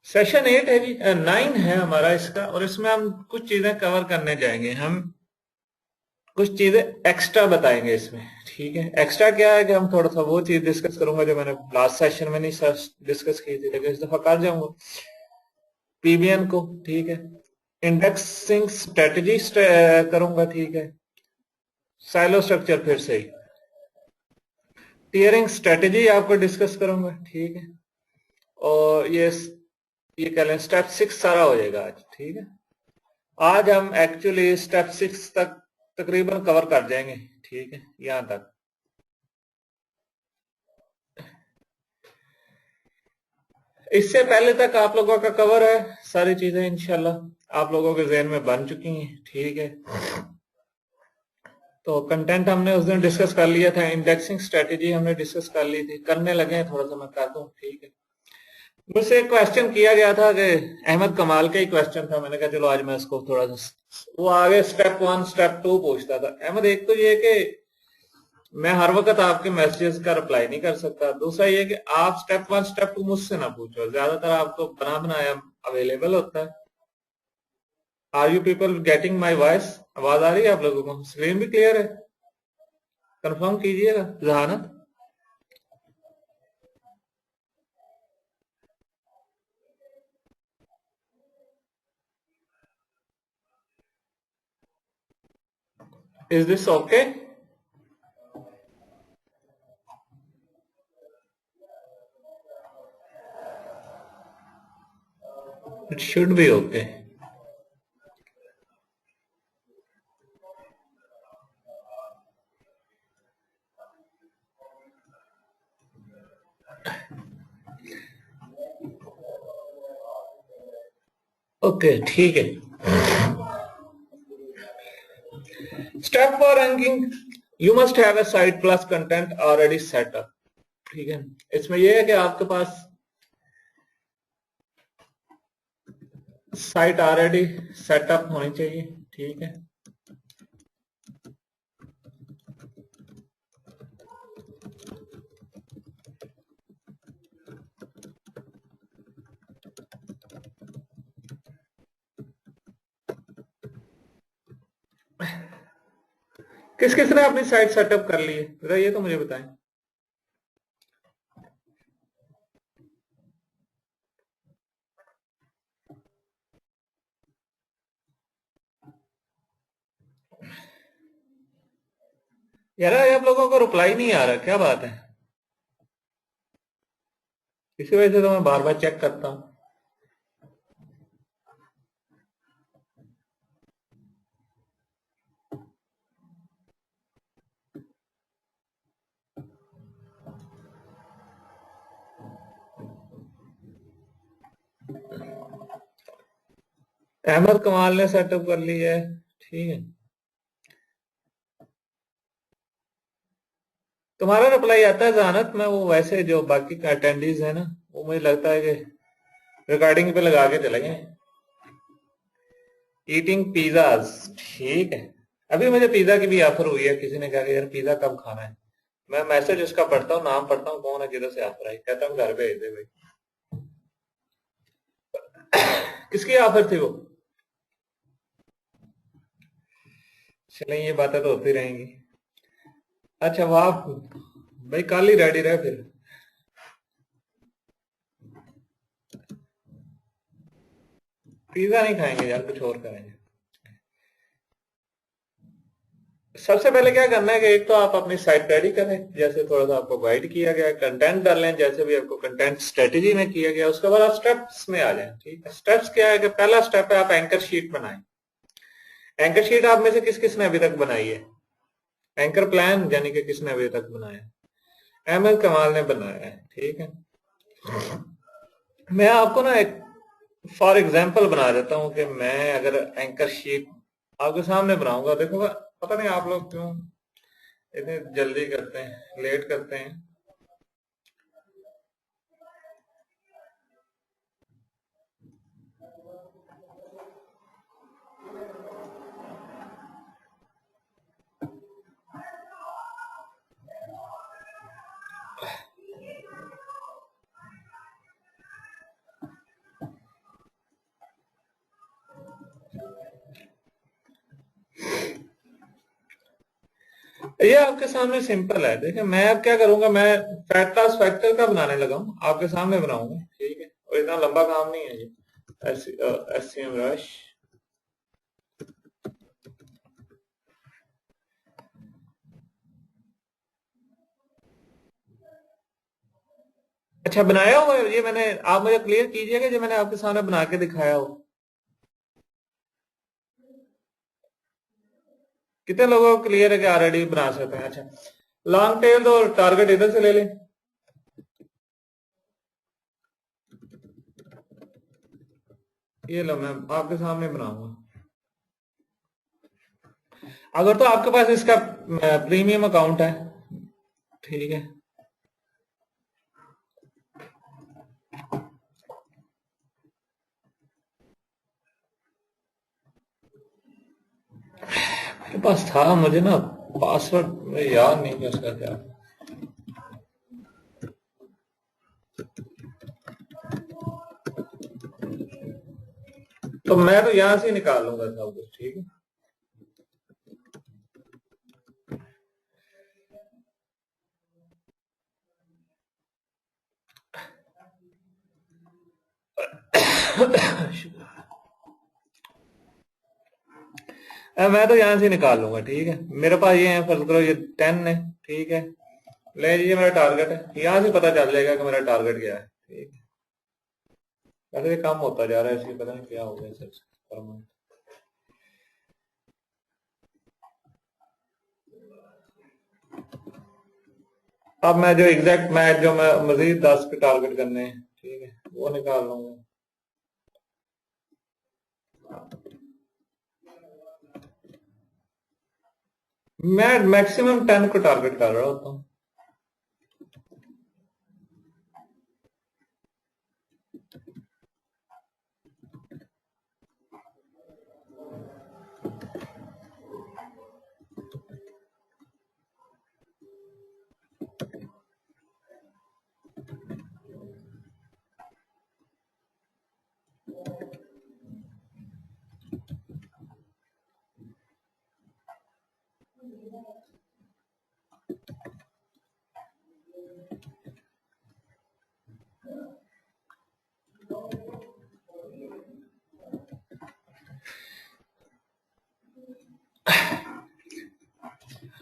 Session 8 है जी, 9 है हमारा इसका, और इसमें हम कुछ चीजें कवर करने जाएंगे। हम कुछ चीजें एक्स्ट्रा बताएंगे इसमें, ठीक है। एक्स्ट्रा क्या है कि हम थोड़ा सा वो चीज डिस्कस करूंगा जो मैंने लास्ट सेशन में नहीं डिस्कस की थी, लेकिन इस दफा कर जाऊंगा पीबीएन को, ठीक है। इंडेक्सिंग स्ट्रेटजी करूंगा, ठीक है। साइलो स्ट्रक्चर फिर से ही, टीयरिंग स्ट्रेटजी आपको डिस्कस करूंगा, ठीक है। और ये कह लें स्टेप 6 सारा हो जाएगा आज, ठीक है। आज हम एक्चुअली स्टेप 6 तक तकरीबन कवर कर जाएंगे, ठीक है, यहां तक। इससे पहले तक आप लोगों का कवर है, सारी चीजें इंशाल्लाह आप लोगों के जहन में बन चुकी हैं, ठीक है। तो कंटेंट हमने उस दिन डिस्कस कर लिया था, इंडेक्सिंग स्ट्रेटेजी हमने डिस्कस कर ली थी, करने लगे हैं, थोड़ा सा मैं कर दूं, ठीक है। मुझसे एक क्वेश्चन किया गया था कि अहमद कमाल का ही क्वेश्चन था, मैंने कहा चलो आज मैं इसको थोड़ा सा, वो आगे स्टेप 1 स्टेप 2 पूछता था। अहमद, एक तो ये कि मैं हर वक्त आपके मैसेजेस का रिप्लाई नहीं कर सकता, दूसरा ये कि आप स्टेप 1 स्टेप 2 मुझसे ना पूछो, ज्यादातर आपको बना बनाया अवेलेबल होता है। Are you people getting my voice? आवाज आ रही है आप लोगों को? स्क्रीन भी क्लियर है? कंफर्म कीजिएगा Jahanat. Is this okay? It should be okay. Okay, ठीक है। Step for ranking, you must have a site plus content already set up, ठीक है। इसमें यह है कि आपके पास साइट ऑलरेडी सेटअप होनी चाहिए, ठीक है। किस किस ने अपनी साइट सेटअप कर ली है, जरा ये तो मुझे बताएं। यार आप लोगों को रिप्लाई नहीं आ रहा, क्या बात है? इसी वजह से तो मैं बार बार चेक करता हूं। अहमद कमाल ने सेटअप कर ली है, ठीक है। तुम्हारा रिप्लाई आता है जहानत में, वो वैसे जो बाकी का अटेंडीज है ना, वो मुझे लगता है कि रिकॉर्डिंग पे लगा के चले गए। ईटिंग पिज्जाज, ठीक है। अभी मुझे पिज्जा की भी ऑफर हुई है, किसी ने कहा कि यार पिज्जा कब खाना है। मैं मैसेज उसका पढ़ता हूँ, नाम पढ़ता हूँ, कौन है जिधर से ऑफर आई, कहता हूँ घर भेज दे भाई। किसकी ऑफर थी वो? चले, ये बातें तो होती रहेंगी। अच्छा वाह भाई, कल ही रेडी रहे फिर। पिज्जा नहीं खाएंगे यार, कुछ और करेंगे। सबसे पहले क्या करना है कि एक तो आप अपनी साइट रेडी करें, जैसे थोड़ा सा आपको गाइड किया गया है, कंटेंट डालें जैसे भी आपको कंटेंट स्ट्रेटेजी में किया गया। उसके बाद आप स्टेप्स में आ जाएं, ठीक है। स्टेप्स क्या है कि पहला स्टेप है आप एंकर शीट बनाएं। एंकर शीट आप में से किस किस ने अभी तक बनाई है? एंकर प्लान यानी कि किसने अभी तक बनाया? अहमद कमाल ने बनाया है, ठीक है। मैं आपको ना एक फॉर एग्जाम्पल बना देता हूं कि मैं अगर एंकर शीट आपके सामने बनाऊंगा, देखो पता नहीं आप लोग क्यों इतने जल्दी करते हैं, लेट करते हैं। ये आपके सामने सिंपल है। देखिए मैं अब क्या करूंगा, मैं फैट लॉस फैक्टर का बनाने लगा हूं, आपके सामने बनाऊंगा, ठीक है, और इतना लंबा काम नहीं है ये। एससीएम रश, अच्छा बनाया हुआ है ये मैंने, आप मुझे क्लियर कीजिएगा जो मैंने आपके सामने बना के दिखाया हो। कितने लोगों को क्लियर है कि ऑलरेडी बना सकते हैं? अच्छा, लॉन्ग टेल तो टारगेट इधर से ले लें। ये लो मैं आपके सामने बनाऊंगा। अगर तो आपके पास इसका प्रीमियम अकाउंट है, ठीक है, मेरे पास था, मुझे ना पासवर्ड याद नहीं कि उसका क्या। तो मैं तो यहां से ही निकाल लूंगा सब कुछ, ठीक है। मैं तो यहां से निकाल लूंगा, ठीक है। मेरे पास ये है, फर्ज करो ये 10 है, ठीक है, ले लीजिए मेरा टारगेट है, यहां से पता चल जाएगा कि मेरा टारगेट क्या है, ठीक है। वैसे ये कम होता जा रहा है, इसलिए पता नहीं क्या हो गया सर पर मंथ। अब मैं जो एग्जैक्ट मैच जो मैं मजीद 10 पे टारगेट करने हैं, ठीक है, वो निकाल लूंगा। मैं मैक्सिमम 10 को टारगेट कर रहा होता हूँ।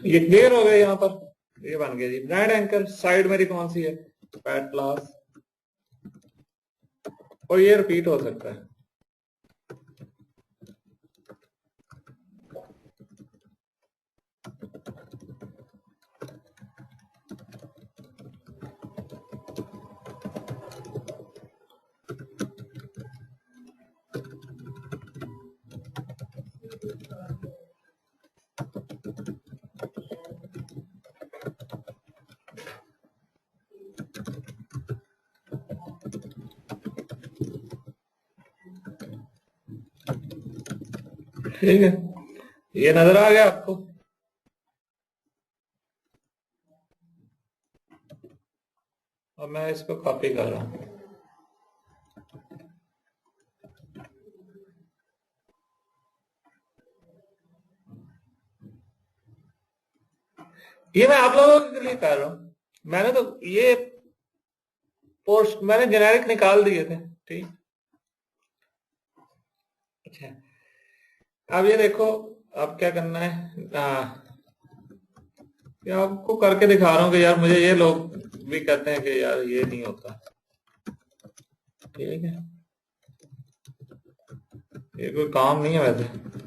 ये क्लियर हो गया यहाँ पर, ये बन गया जी ब्रांड एंकर। साइड मेरी कौन सी है? फैट लॉस, और ये रिपीट हो सकता है। ठीक है, ये नजर आ गया आपको? अब मैं इसको कॉपी कर रहा हूं। ये मैं आप लोगों के लिए कर रहा हूं। मैंने तो ये पोस्ट मैंने जेनेरिक निकाल दिए थे, ठीक। अच्छा, अब ये देखो, अब क्या करना है, ये आपको करके दिखा रहा हूँ कि यार मुझे, ये लोग भी कहते हैं कि यार ये नहीं होता, ठीक है, ये कोई काम नहीं है वैसे।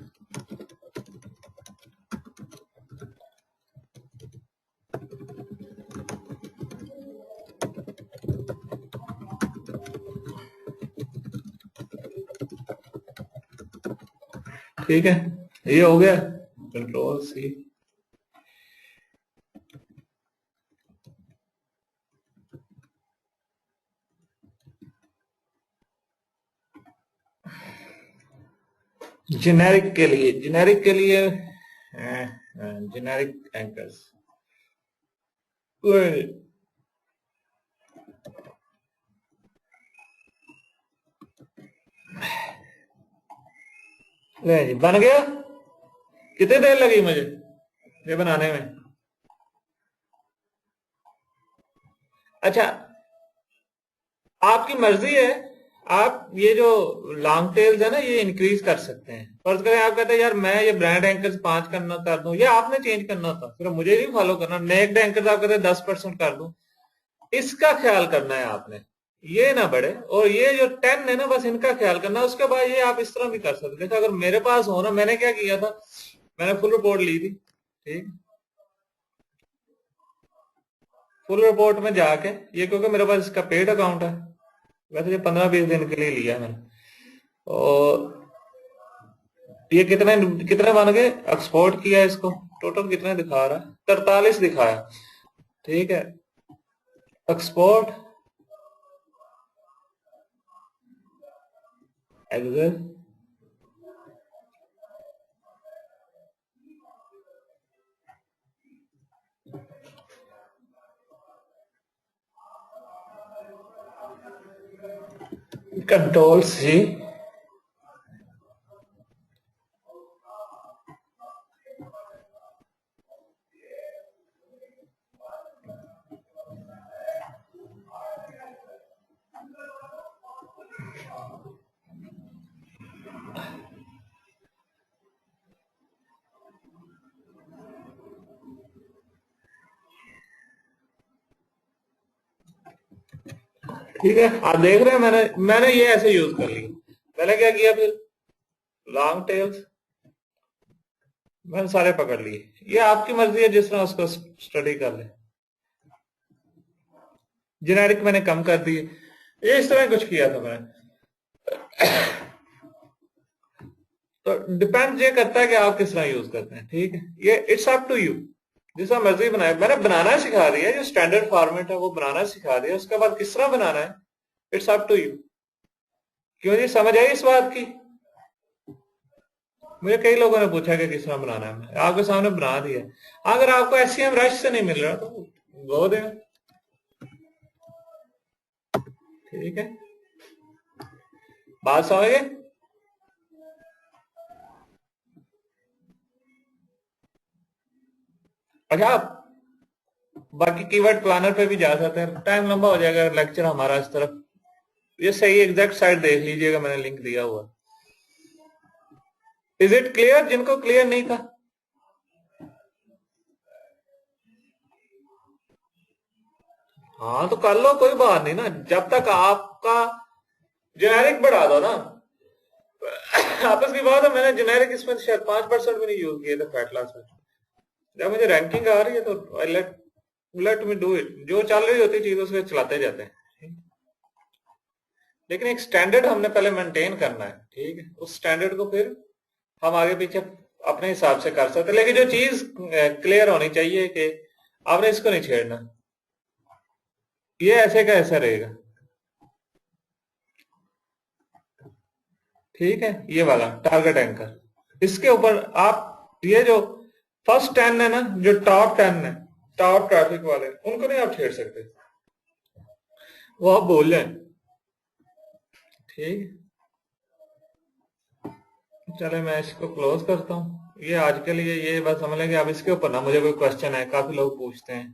ठीक है, ये हो गया, कंट्रोल सी। जेनेरिक के लिए जेनेरिक एंकर्स ले जी, बन गया। कितनी देर लगी मुझे ये बनाने में? अच्छा, आपकी मर्जी है, आप ये जो लॉन्ग टेल्स है ना ये इंक्रीज कर सकते हैं। फर्ज करें आप कहते हैं यार मैं ये ब्रांड एंकर्स 5 करना कर दूं, ये आपने चेंज करना था, फिर मुझे नहीं फॉलो करना। नेक्ड एंकर्स आप कहते हैं 10% कर दूं, इसका ख्याल करना है आपने, ये ना बढ़े। और ये जो 10 है ना बस इनका ख्याल करना है। उसके बाद ये आप इस तरह भी कर सकते। देखो अगर मेरे पास हो ना, मैंने क्या किया था, मैंने फुल रिपोर्ट ली थी, ठीक, फुल रिपोर्ट में जाके ये, क्योंकि मेरे पास इसका पेड अकाउंट है, वैसे ये 15-20 दिन के लिए लिया मैंने, और ये कितने कितने बन गए, एक्सपोर्ट किया इसको, टोटल कितने दिखा रहा है, 43 दिखाया, ठीक है। एक्सपोर्ट एक्सेल, कंट्रोल सी, ठीक है। आप देख रहे हैं मैंने मैंने ये ऐसे यूज कर लिया। मैंने क्या किया फिर, लॉन्ग टेल्स मैंने सारे पकड़ लिए। ये आपकी मर्जी है जिस तरह उसको स्टडी कर ले। जेनेरिक मैंने कम कर दिए, ये इस तरह कुछ किया था मैंने। तो डिपेंड ये करता है कि आप किस तरह यूज करते हैं, ठीक है। ये इट्स अप टू यू, जिसका मर्जी बनाए। मैंने बनाना सिखा दिया, जो स्टैंडर्ड फॉर्मेट है वो बनाना सिखा दिया, उसके बाद किस तरह बनाना है इट्स अप टू यू। क्यों जी, समझ आई इस बात की? मुझे कई लोगों ने पूछा कि किस तरह बनाना है, मैं आपके सामने बना दिया। अगर आपको एससीएम रश से नहीं मिल रहा तो गो दे, ठीक है। बात समझ गए? अच्छा, आप बाकी कीवर्ड प्लानर पे भी जा सकते हैं, टाइम लंबा हो जाएगा लेक्चर हमारा इस तरफ। ये सही एग्जैक्ट साइड देख लीजिएगा, मैंने लिंक दिया हुआ। इज इट क्लियर जिनको क्लियर नहीं था? हाँ तो कर लो, कोई बात नहीं ना, जब तक आपका जेनेरिक बढ़ा दो ना। आपस की बात है, मैंने जेनेरिक इसमें शायद 5% भी नहीं यूज किए थे फैट लॉस में। जब मुझे रैंकिंग आ रही है तो I let me do it. जो चल रही होती चीज उसको चलाते जाते हैं, लेकिन एक स्टैंडर्ड हमने पहले मेंटेन करना है, ठीक है। उस स्टैंडर्ड को फिर हम आगे पीछे अपने हिसाब से कर सकते हैं, लेकिन जो चीज क्लियर होनी चाहिए कि आपने इसको नहीं छेड़ना, ये ऐसे का ऐसा रहेगा, ठीक है। ये वाला टारगेट एंकर, इसके ऊपर आप ये जो फर्स्ट 10 है ना, जो टॉप 10 है, टॉप ट्रैफिक वाले, उनको नहीं आप छेड़ सकते, वो आप बोल जाए, ठीक। चले मैं इसको क्लोज करता हूँ। ये आज के लिए ये बस समझ लेंगे। अब इसके ऊपर ना मुझे कोई क्वेश्चन है, काफी लोग पूछते हैं।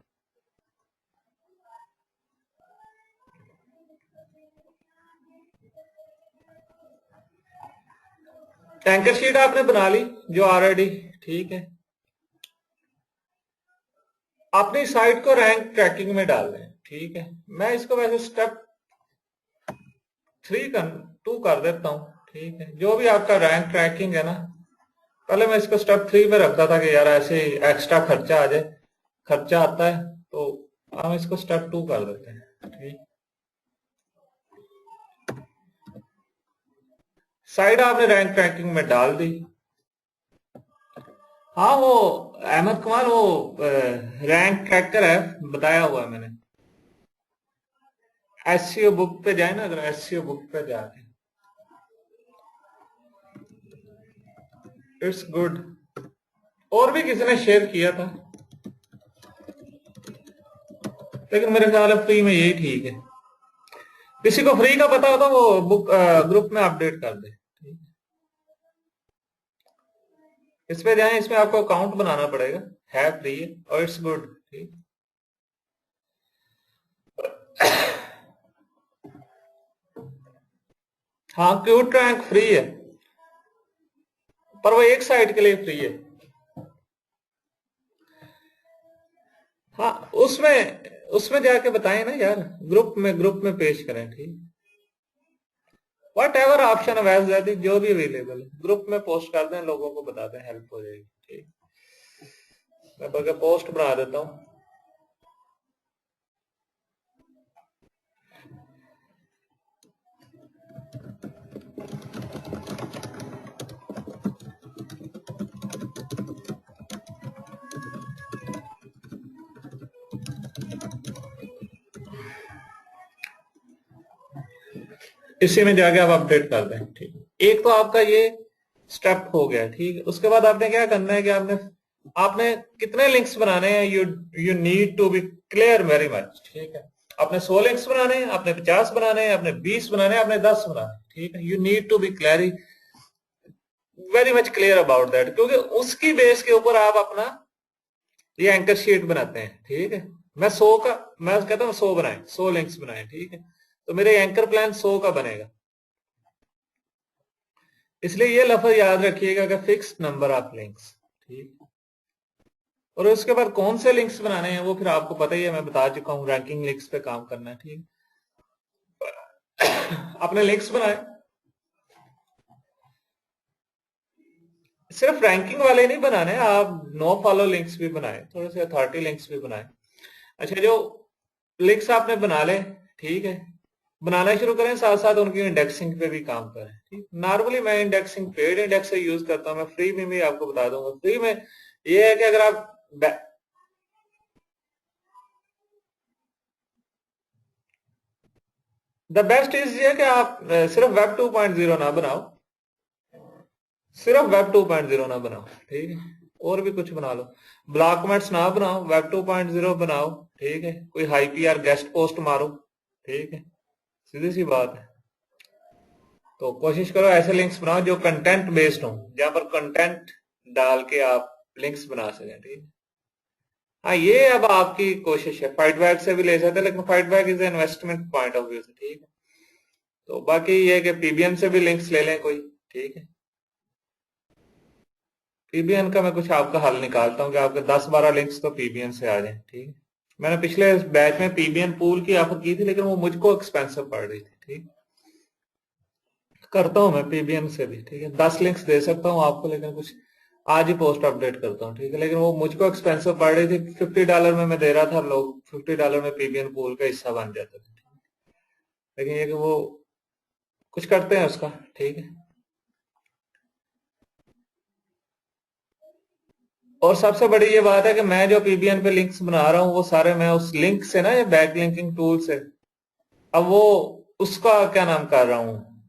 टैंकर शीट आपने बना ली जो ऑलरेडी, ठीक है। अपनी साइट को रैंक ट्रैकिंग में डाल दें, ठीक है। मैं इसको वैसे स्टेप 2 कर देता हूँ, ठीक है। जो भी आपका रैंक ट्रैकिंग है ना, पहले मैं इसको स्टेप 3 पे रखता था कि यार ऐसे एक्स्ट्रा खर्चा आ जाए, खर्चा आता है, तो हम इसको स्टेप 2 कर देते हैं, ठीक। साइड आपने रैंक ट्रैकिंग में डाल दी। हाँ वो अहमद कमाल, वो रैंक ट्रैकर है, बताया हुआ है मैंने। एससीओ बुक पे जाए ना, अगर एससीओ बुक पे जाके, इट्स गुड। और भी किसी ने शेयर किया था, लेकिन मेरे ख्याल है फ्री में यही ठीक है। किसी को फ्री का पता हो तो वो बुक ग्रुप में अपडेट कर दे, इस पे जाए, इसमें आपको अकाउंट बनाना पड़ेगा, है फ्री और इट्स गुड, ठीक। हाँ, क्यूट रैंक फ्री है, पर वो एक साइट के लिए फ्री है। हाँ, उसमें उसमें जाके बताएं ना यार, ग्रुप में पेश करें, ठीक। वट एवर ऑप्शन अवेलेबल, जो भी अवेलेबल है ग्रुप में पोस्ट कर दें, लोगों को बता दें, हेल्प हो जाएगी, ठीक। मैं बल्कि पोस्ट बना देता हूँ। इसी में जाके आप अपडेट कर दें, ठीक। एक तो आपका ये स्टेप हो गया, ठीक। उसके बाद आपने क्या करना है कि आपने आपने कितने लिंक्स बनाने हैं, you need to be clear very much, ठीक है। आपने 100 लिंक्स बनाने हैं, आपने 50 बनाने हैं, आपने 20 बनाने हैं, आपने 10 बनाने हैं, ठीक है। You need to be clear, very much clear about that, क्योंकि उसकी बेस के ऊपर आप अपना ये एंकर शीट बनाते हैं, ठीक है। मैं कहता हूँ 100 बनाए, 100 लिंक्स बनाए, ठीक है। तो मेरे एंकर प्लान 100 का बनेगा। इसलिए ये लफ्ज याद रखिएगा कि फिक्स नंबर ऑफ लिंक्स, ठीक। और उसके बाद कौन से लिंक्स बनाने हैं वो फिर आपको पता ही है, मैं बता चुका हूं, रैंकिंग लिंक्स पे काम करना है, ठीक। अपने लिंक्स बनाए, सिर्फ रैंकिंग वाले नहीं बनाने, आप नो फॉलो लिंक्स भी बनाए, थोड़े से अथॉरिटी लिंक्स भी बनाए। अच्छा, जो लिंक्स आपने बना ले, ठीक है, बनाना शुरू करें, साथ साथ उनकी इंडेक्सिंग पे भी काम करें, ठीक। नॉर्मली मैं इंडेक्सिंग पेड इंडेक्स यूज करता हूं, मैं फ्री में भी आपको बता दूंगा। फ्री में ये है कि अगर आप द बेस्ट इज ये कि आप सिर्फ वेब 2.0 ना बनाओ, सिर्फ वेब 2.0 ना बनाओ, ठीक है। और भी कुछ बना लो, ब्लॉकमेट्स ना बनाओ, वेब 2.0 बनाओ, ठीक है। कोई हाई पीआर गेस्ट पोस्ट मारो, ठीक है, सीधी सी बात है। तो कोशिश करो ऐसे लिंक्स बनाओ जो कंटेंट बेस्ड हो, जहां पर कंटेंट डाल के आप लिंक्स बना सकें, ठीक है। हाँ, ये अब आपकी कोशिश है, फाइट बैक से भी ले सकते हैं, लेकिन fight back is investment point of view से, ठीक है। तो बाकी ये है कि पीबीएन से भी लिंक्स ले लें कोई, ठीक है। पीबीएन का मैं कुछ आपका हल निकालता हूँ कि आपके 10-12 लिंक्स तो पीबीएन से आ जाए, ठीक है। मैंने पिछले बैच में पीबीएन पूल की ऑफर की थी, लेकिन वो मुझको एक्सपेंसिव पड़ रही थी, ठीक। करता हूँ मैं पीबीएन से भी, ठीक है, 10 लिंक्स दे सकता हूँ आपको, लेकिन कुछ आज ही पोस्ट अपडेट करता हूँ, ठीक है। लेकिन वो मुझको एक्सपेंसिव पड़ रही थी, $50 में मैं दे रहा था, लोग $50 में पीबीएन पूल का हिस्सा बन जाते थे, लेकिन ये कि वो कुछ करते हैं उसका, ठीक है। और सबसे बड़ी ये बात है कि मैं जो पीबीएन पे लिंक्स बना रहा हूँ वो सारे मैं उस लिंक से ना, ये बैक लिंकिंग टूल से, अब वो उसका क्या नाम कर रहा हूँ,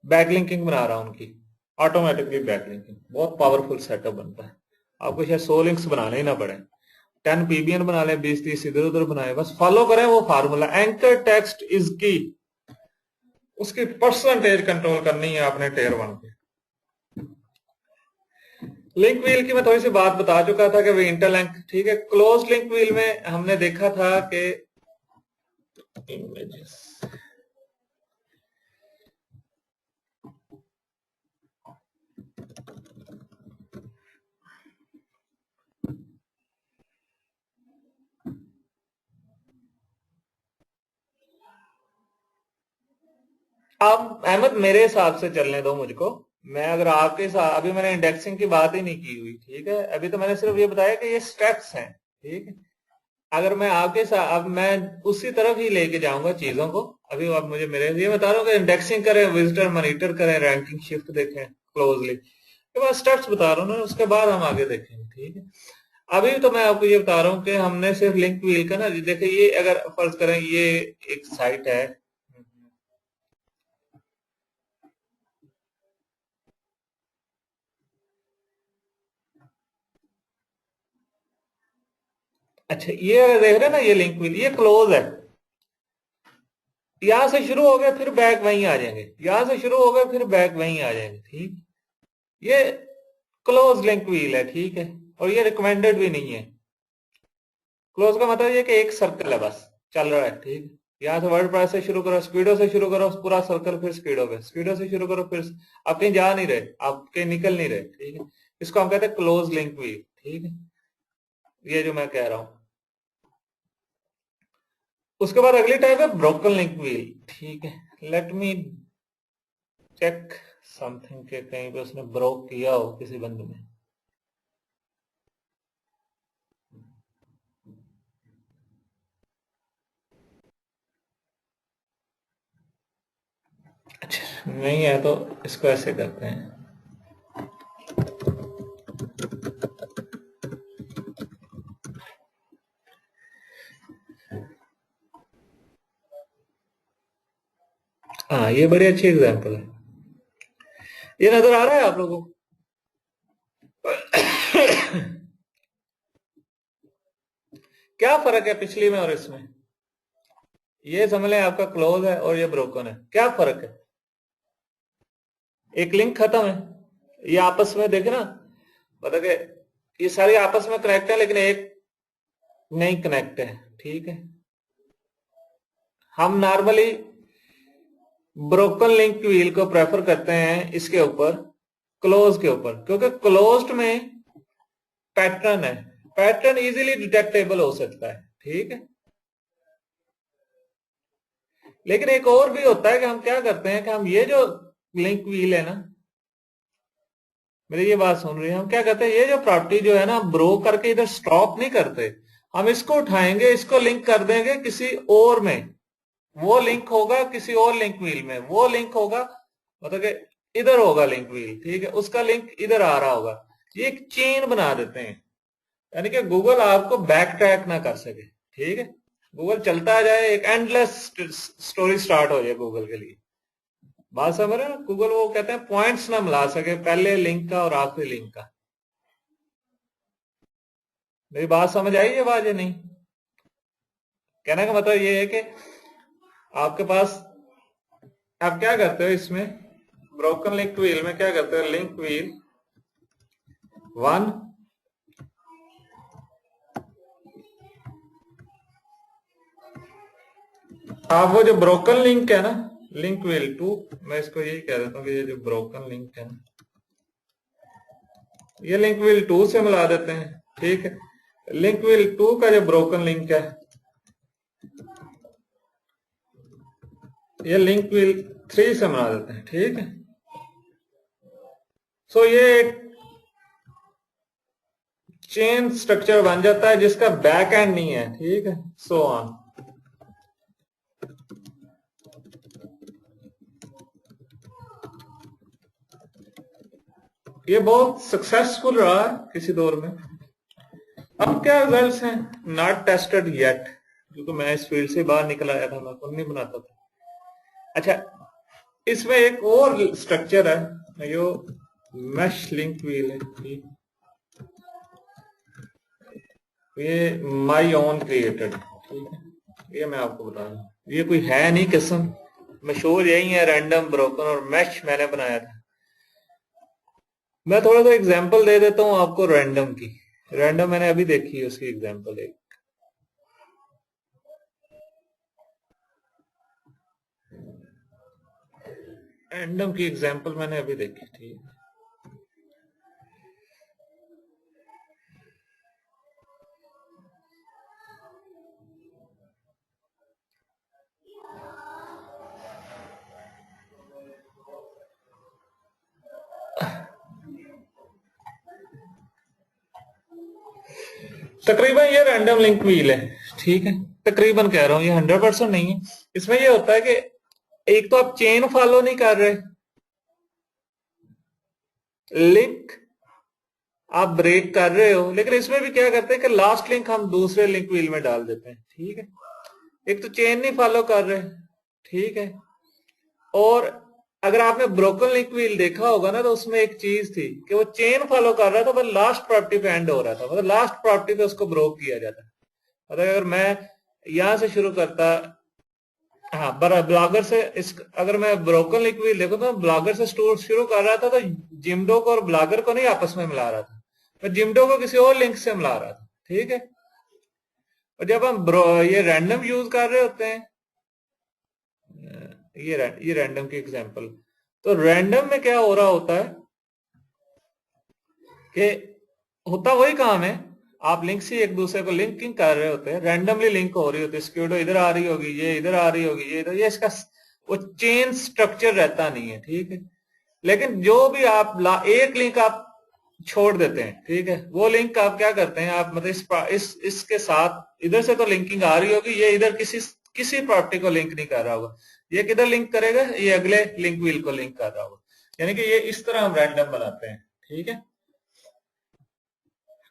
बैक लिंकिंग बना रहा हूँ उनकी, ऑटोमेटिकली बैक लिंकिंग, बहुत पावरफुल सेटअप बनता है। आपको शायद 100 लिंक्स बनाने ही ना पड़े, 10 पीबीएन बना ले, 20-30 इधर उधर बनाए, बस फॉलो करें वो फार्मूला, एंकर टेक्स्ट इज की, उसकी परसेंटेज कंट्रोल करनी है आपने टेयर 1 पे। लिंक व्हील की मैं थोड़ी सी बात बता चुका था कि वो इंटरलिंक, ठीक है। क्लोज लिंक व्हील में हमने देखा था कि इमेजेस, आप अहमद मेरे हिसाब से चलने दो मुझको, मैं अगर आपके साथ, अभी मैंने इंडेक्सिंग की बात ही नहीं की हुई, ठीक है। अभी तो मैंने सिर्फ ये बताया कि ये स्टेप्स हैं, ठीक है। अगर मैं आपके साथ, अब मैं उसी तरफ ही लेके जाऊंगा चीजों को। अभी आप मुझे मेरे ये बता रहा हूँ कि इंडेक्सिंग करें, विजिटर मॉनिटर करें, रैंकिंग शिफ्ट देखें क्लोजली, के बाद स्टेप्स बता रहा हूँ ना, उसके बाद हम आगे देखेंगे, ठीक है। अभी तो मैं आपको ये बता रहा हूँ कि हमने सिर्फ लिंक व्हील का ना, देखिए ये अगर फर्ज करें ये एक साइट है, अच्छा ये अगर देख रहे हैं ना, ये लिंक व्हील ये क्लोज है, यहां से शुरू हो गए फिर बैक वहीं आ जाएंगे, यहां से शुरू हो गए फिर बैक वहीं आ जाएंगे, ठीक। ये क्लोज लिंक व्हील है, ठीक है। और ये रिकमेंडेड भी नहीं है। क्लोज का मतलब ये कि एक सर्कल है बस, चल रहा है, ठीक है। यहाँ से वर्डप्रेस से शुरू करो, स्क्विडो से शुरू करो, पूरा सर्कल फिर स्क्विडो पे, स्क्विडो से शुरू करो, फिर आप कहीं जा नहीं रहे, आप कहीं निकल नहीं रहे, ठीक है। इसको हम कहते हैं क्लोज लिंक व्हील, ठीक है, ये जो मैं कह रहा हूं। उसके बाद अगली टाइप है ब्रोकन लिंक व्हील, ठीक है। लेट मी चेक समथिंग के कहीं पे उसने ब्रोक किया हो किसी बंद में। अच्छा नहीं है तो इसको ऐसे करते हैं, हाँ ये बड़ी अच्छी एग्जांपल है। ये नजर आ रहा है आप लोगों को? क्या फर्क है पिछली में और इसमें? ये समझ लें आपका क्लोज है और ये ब्रोकन है, क्या फर्क है? एक लिंक खत्म है, ये आपस में देखे ना, मतलब कि ये सारी आपस में कनेक्ट है लेकिन एक नहीं कनेक्ट है, ठीक है। हम नॉर्मली ब्रोकन लिंक व्हील को प्रेफर करते हैं इसके ऊपर, क्लोज के ऊपर, क्योंकि क्लोज्ड में पैटर्न है, पैटर्न इजीली डिटेक्टेबल हो सकता है, ठीक है। लेकिन एक और भी होता है कि हम क्या करते हैं कि हम ये जो लिंक व्हील है ना, मेरी ये बात सुन रही है, हम क्या करते हैं ये जो प्रॉपर्टी जो है ना, ब्रो करके इधर स्टॉप नहीं करते, हम इसको उठाएंगे, इसको लिंक कर देंगे किसी और में, वो लिंक होगा किसी और लिंक व्हील में, वो लिंक होगा मतलब कि इधर होगा लिंक व्हील, ठीक है, उसका लिंक इधर आ रहा होगा, ये एक चेन बना देते हैं, यानी कि गूगल आपको बैक ट्रैक ना कर सके, ठीक है। गूगल चलता जाए, एक एंडलेस स्टोरी स्टार्ट हो जाए गूगल के लिए, बात समझ रहे हैं? गूगल वो कहते हैं पॉइंट्स ना मिला सके पहले लिंक का और आखिरी लिंक का। मेरी बात समझ आई ये बात या नहीं? कहने का मतलब ये है कि आपके पास, आप क्या करते हो इसमें ब्रोकन लिंक व्हील में, क्या करते हो, लिंक व्हील 1, आप वो जो ब्रोकन लिंक है ना, लिंक व्हील 2, मैं इसको यही कह देता हूँ कि ये जो ब्रोकन लिंक है ना, ये लिंक व्हील 2 से मिला देते हैं, ठीक है। लिंक व्हील 2 का जो ब्रोकन लिंक है, ये लिंक व्हील 3 से मिला देते हैं, ठीक है। सो ये एक चेन स्ट्रक्चर बन जाता है जिसका बैक एंड नहीं है, ठीक है, सो ऑन। ये बहुत सक्सेसफुल रहा किसी दौर में। अब क्या रिजल्ट्स हैं? नॉट टेस्टेड येट, क्योंकि मैं इस फील्ड से बाहर निकल आया था, मैं खुद नहीं बनाता था। अच्छा, इसमें एक और स्ट्रक्चर है, यो मैश लिंक व्हील है, ठीक, ये माई ओन क्रिएटेड, ठीक है, ये मैं आपको बता रहा हूँ, ये कोई है नहीं किस्म, मशहूर यही है, रैंडम, ब्रोकन और मैश मैंने बनाया था। मैं थोड़ा सा एग्जांपल दे देता हूँ आपको रैंडम की, रैंडम मैंने अभी देखी है उसकी एग्जांपल एक, रैंडम की एग्जांपल मैंने अभी देखी थी। तकरीबन ये रैंडम लिंक व्हील है, ठीक है, तकरीबन कह रहा हूं, ये 100% नहीं है। इसमें ये होता है कि एक तो आप चेन फॉलो नहीं कर रहे, लिंक आप ब्रेक कर रहे हो, लेकिन इसमें भी क्या करते हैं कि लास्ट लिंक हम दूसरे लिंक व्हील में डाल देते हैं, ठीक है। एक तो चेन नहीं फॉलो कर रहे, ठीक है, और अगर आपने ब्रोकन लिंक व्हील देखा होगा ना, तो उसमें एक चीज थी कि वो चेन फॉलो कर रहा था पर लास्ट प्रॉपर्टी पे एंड हो रहा था, मतलब लास्ट प्रॉपर्टी पे उसको ब्रोक किया जाता है। मतलब अगर मैं यहां से शुरू करता, हाँ, ब्लॉगर से अगर मैं ब्रोकन लिंक व्हील देखो तो ब्लॉगर से शुरू कर रहा था, तो जिमडो को और ब्लॉगर को नहीं आपस में मिला रहा था, मैं जिमडो को किसी और लिंक से मिला रहा था, ठीक है। और जब हम ये रैंडम यूज कर रहे होते हैं, ये रैंडम की एग्जांपल, तो रैंडम में क्या हो रहा होता है कि होता वही काम है, आप लिंक से एक दूसरे को लिंकिंग कर रहे होते हैं, रैंडमली लिंक हो रही होती है, स्क्यूडो इधर आ रही होगी, ये इधर आ रही होगी, ये इधर, ये इसका वो चेन स्ट्रक्चर रहता नहीं है, ठीक है। लेकिन जो भी आप एक लिंक आप छोड़ देते हैं, ठीक है, वो लिंक आप क्या करते हैं, आप मतलब इसके साथ इधर से तो लिंकिंग आ रही होगी, ये इधर किसी प्रॉपर्टी को लिंक नहीं कर रहा होगा, ये किधर लिंक करेगा, ये अगले लिंक व्हील को लिंक कर रहा होगा, यानी कि ये इस तरह हम रैंडम बनाते हैं, ठीक है।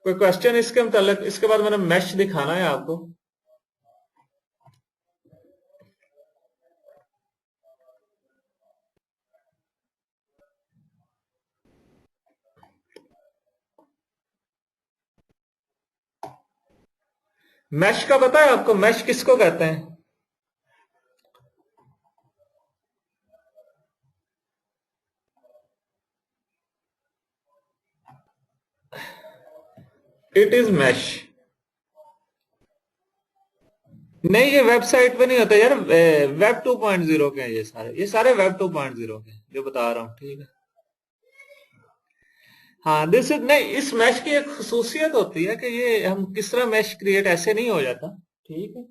कोई क्वेश्चन इसके मतलब, इसके बाद मैंने मैश दिखाना है आपको। मैश का पता है आपको, मैश किसको कहते हैं? It is mash. नहीं, ये वेबसाइट पे नहीं होता यार, वेब 2.0 के हैं ये सारे वेब 2.0 के जो बता रहा हूं, ठीक है। हाँ, दिस इज नहीं, इस मैश की एक खसूसियत होती है कि ये हम किस तरह मैश क्रिएट ऐसे नहीं हो जाता, ठीक है।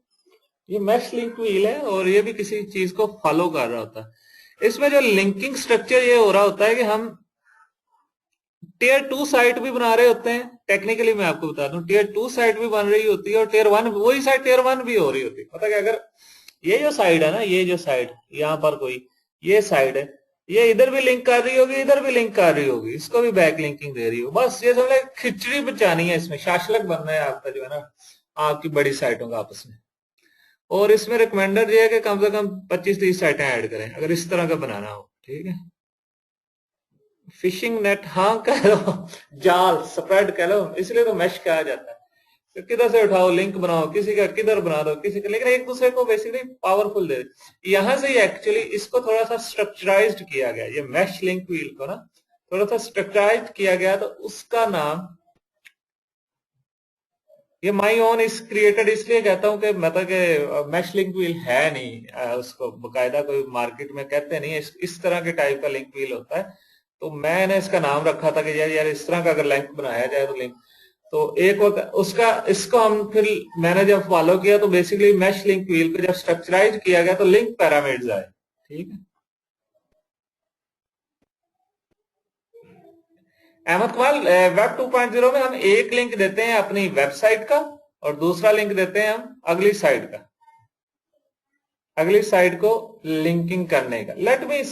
ये मैश लिंक व्हील है और ये भी किसी चीज को फॉलो कर रहा होता है। इसमें जो लिंकिंग स्ट्रक्चर ये हो रहा होता है कि हम टीयर 2 साइट भी बना रहे होते हैं, टेक्निकली मैं आपको बता दूं, टीयर 2 साइट भी बन रही होती है और टीयर 1 वही साइट टीयर 1 भी हो रही होती है। मतलब कि अगर ये जो साइड है ना, ये जो साइड यहाँ पर कोई ये साइड है, ये इधर भी लिंक कर रही होगी, इधर भी लिंक कर रही होगी, इसको भी बैक लिंकिंग दे रही हो, बस ये समझ खिचड़ी बचानी है, इसमें शाशलक बनना है आपका जो है ना, आपकी बड़ी साइटों का आपस में। और इसमें रिकमेंडर ये है कि कम से कम 25-30 साइटें ऐड करें अगर इस तरह का बनाना हो, ठीक है। फिशिंग नेट, हाँ कह लो, जाल स्प्रेड कह लो, इसलिए तो मैश कहा जाता है। तो किधर से उठाओ, लिंक बनाओ, किसी का किधर बना दो, किसी का, लेकिन एक दूसरे को बेसिकली पावरफुल दे। यहां से एक्चुअली इसको थोड़ा सा स्ट्रक्चराइज्ड किया गया, ये मैश लिंक व्हील को ना थोड़ा सा स्ट्रक्चराइज्ड किया गया, तो उसका नाम ये माई ओन इस क्रिएटेड, इसलिए कहता हूं कि मतलब कि मैश लिंक व्हील है नहीं, उसको बकायदा कोई मार्केट में कहते नहीं है, इस तरह के टाइप का लिंक व्हील होता है। तो मैंने इसका नाम रखा था कि यार यार इस तरह का अगर लिंक बनाया जाए तो लिंक, तो एक वक्त उसका, इसको हम फिर मैंने जब फॉलो किया तो बेसिकली मैश लिंक व्हील को जब स्ट्रक्चराइज किया गया तो लिंक पैरामिड्स आए, ठीक है। अहमद कमाल, वेब 2.0 में हम एक लिंक देते हैं अपनी वेबसाइट का और दूसरा लिंक देते हैं हम अगली साइट का, अगली साइट को लिंकिंग करने का। लेट मी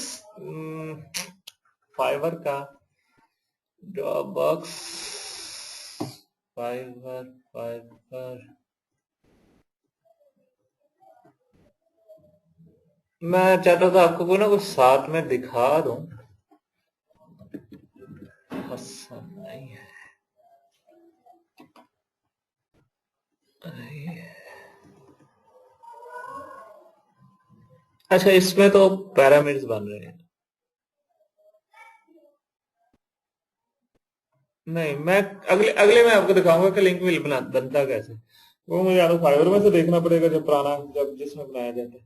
फाइवर का ड्रॉप बॉक्स, फाइवर फाइवर, मैं चाहता था आपको कोई ना कुछ साथ में दिखा दूं, पसंद नहीं है। अच्छा, इसमें तो पैरामिड्स बन रहे हैं। नहीं, मैं अगले अगले में आपको दिखाऊंगा कि लिंक विल बनता कैसे, वो मुझे या तो फाइवर में से देखना पड़ेगा जब पुराना, जब जिसमें बनाया जाता है,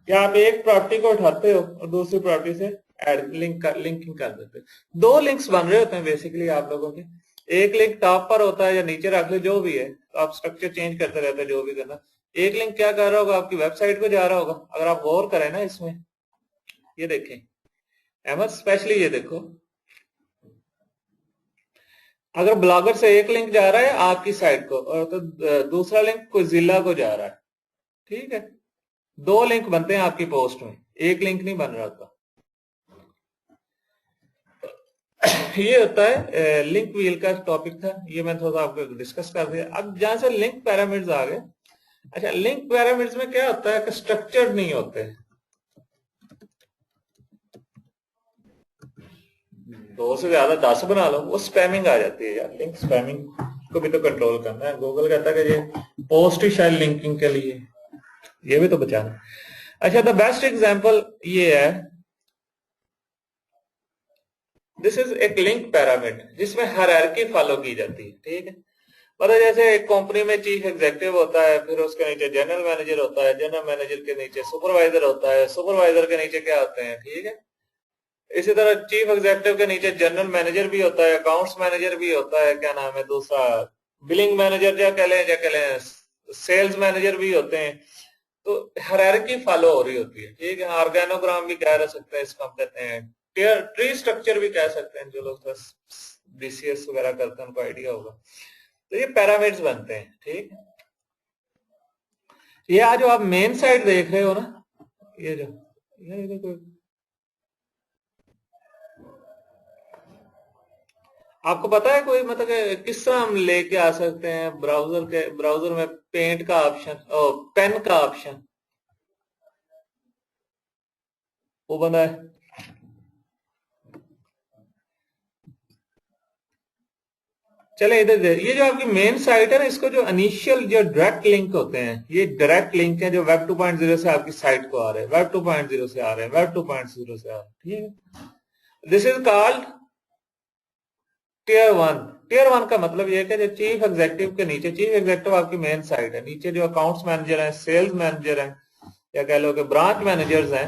या आप एक प्रॉपर्टी को उठाते हो और दूसरी प्रॉपर्टी से एड लिंकिंग कर देते हो। दो लिंक्स बन रहे होते हैं बेसिकली आप लोगों के, एक लिंक टॉप पर होता है या नीचे रख ले, जो भी है, तो आप स्ट्रक्चर चेंज करते रहते हैं जो भी करना। एक लिंक क्या कर रहा होगा, आपकी वेबसाइट को जा रहा होगा, अगर आप गौर करें ना इसमें, ये देखें अहमद, स्पेशली ये देखो, अगर ब्लॉगर से एक लिंक जा रहा है आपकी साइट को और तो दूसरा लिंक कोई जिला को जा रहा है, ठीक है, दो लिंक बनते हैं आपकी पोस्ट में, एक लिंक नहीं बन रहा होता। ये होता है लिंक व्हील का टॉपिक था, ये मैं थोड़ा सा आपको डिस्कस कर दिया। अब जहां से लिंक पैरामिड्स आ गए, अच्छा लिंक पैरामिड्स में क्या होता है कि स्ट्रक्चर्ड नहीं होते, दो से ज्यादा 10 बना लो, वो स्पैमिंग आ जाती है यार, लिंक स्पैमिंग को भी तो कंट्रोल करना है। गूगल कहता है कि ये पोस्ट ही शायद लिंकिंग के लिए, ये भी तो बचाना। अच्छा, द बेस्ट एग्जांपल ये है, दिस इज एक लिंक पैरामिड जिसमें हायरार्की फॉलो की जाती है, ठीक है। मतलब जैसे एक कंपनी में चीफ एग्जीक्यूटिव होता है, फिर उसके नीचे जनरल मैनेजर होता है, जनरल मैनेजर के नीचे सुपरवाइजर होता है, सुपरवाइजर के नीचे क्या होते हैं, ठीक है। इसी तरह चीफ एग्जीक्यूटिव के नीचे जनरल मैनेजर भी होता है, अकाउंट्स मैनेजर भी होता है, क्या नाम है दूसरा, बिलिंग मैनेजर या कह लें सेल्स मैनेजर भी होते हैं। तो हायरार्की फॉलो हो रही होती है, ठीक है। ऑर्गेनोग्राम भी कह सकते हैं, इसको हम कहते हैं ट्री स्ट्रक्चर भी कह सकते हैं, जो लोग बीसीएस वगैरह करते हैं उनको आइडिया होगा। तो ये पैरामिड्स बनते हैं, ठीक है। ये आज जो आप मेन साइड देख रहे हो ना, ये जो ये देखो, आपको पता है कोई मतलब किस तरह हम लेके आ सकते हैं ब्राउजर में पेंट का ऑप्शन और पेन का ऑप्शन, वो बना है। चले इधर दे, ये जो आपकी मेन साइट है ना, इसको जो इनिशियल जो डायरेक्ट लिंक होते हैं, ये डायरेक्ट लिंक है जो वेब 2.0 से आपकी साइट को आ रहे हैं, वेब 2.0 से आ रहे हैं, वेब 2.0 से आ रहे हैं, ठीक है। This is called tier one. Tier one का मतलब ये है कि जो चीफ एग्जीक्यूटिव के नीचे, चीफ एग्जीक्यूटिव आपकी मेन साइट है, नीचे जो अकाउंट्स मैनेजर है, सेल्स मैनेजर है, या कह लो कि ब्रांच मैनेजर्स हैं,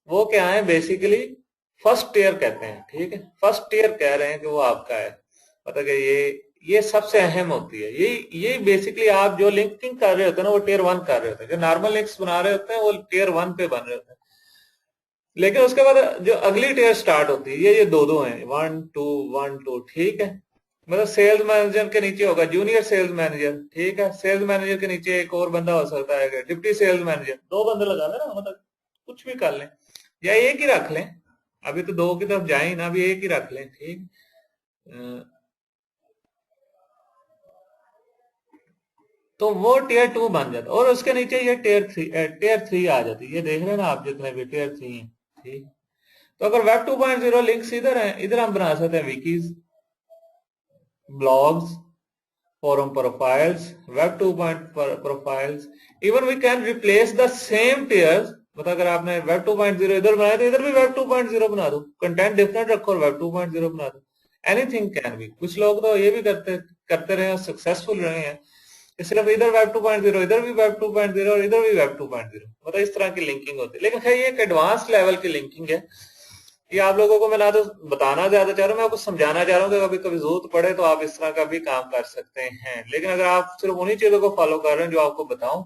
वो क्या है बेसिकली फर्स्ट टीयर कहते हैं, ठीक है। फर्स्ट टीयर कह रहे हैं कि वो आपका है, मतलब कि ये सबसे अहम होती है। ये बेसिकली आप जो लिंकिंग कर रहे होते हैं ना, वो टीयर वन कर रहे होते हैं। जो नॉर्मल लिंक्स बना रहे होते हैं वो टीयर वन पे बन रहे होते हैं। लेकिन उसके बाद जो अगली टीयर स्टार्ट होती है, ये दो हैं, 1 2 1 2, ठीक है। मतलब सेल्स मैनेजर के नीचे होगा जूनियर सेल्स मैनेजर, ठीक है। सेल्स मैनेजर के नीचे एक और बंदा हो सकता है डिप्टी सेल्स मैनेजर। दो बंदे लगा लेना, मतलब कुछ भी कर लें, या एक ही रख लें, अभी तो दो की तरफ जाए ना, अभी एक ही रख लें, ठीक। तो वो टीयर टू बन जाता है, और उसके नीचे ये टीयर थ्री आ जाती है। ये देख रहे हैं ना आप, जितने भी टीयर थ्री है, ठीक। तो अगर वेब 2.0 लिंक्स इधर है, इधर हम बना सकते हैं wikis, blogs, forum profiles, web 2 profiles, even we can replace the same tiers। मतलब अगर आपने web 2.0 इधर बनाया तो इधर भी web 2.0 बना दो, कंटेंट डिफरेंट रखो और web 2.0 बना दो, एनीथिंग कैन बी। कुछ लोग तो ये भी करते रहे और सक्सेसफुल रहे हैं, सिर्फ इधर वेब 2.0, इधर भी वेब 2.0 और इधर भी वेब 2.0, मतलब इस तरह की लिंकिंग होती है। लेकिन खैर ये एक एडवांस लेवल की लिंकिंग है। ये आप लोगों को मैं ना तो बताना ज्यादा चाह रहा हूँ, मैं आपको समझाना चाह रहा हूँ कि कभी कभी जरूरत पड़े तो आप इस तरह का भी काम कर सकते हैं। लेकिन अगर आप सिर्फ उन्हीं चीजों को फॉलो कर रहे हैं जो आपको बताऊं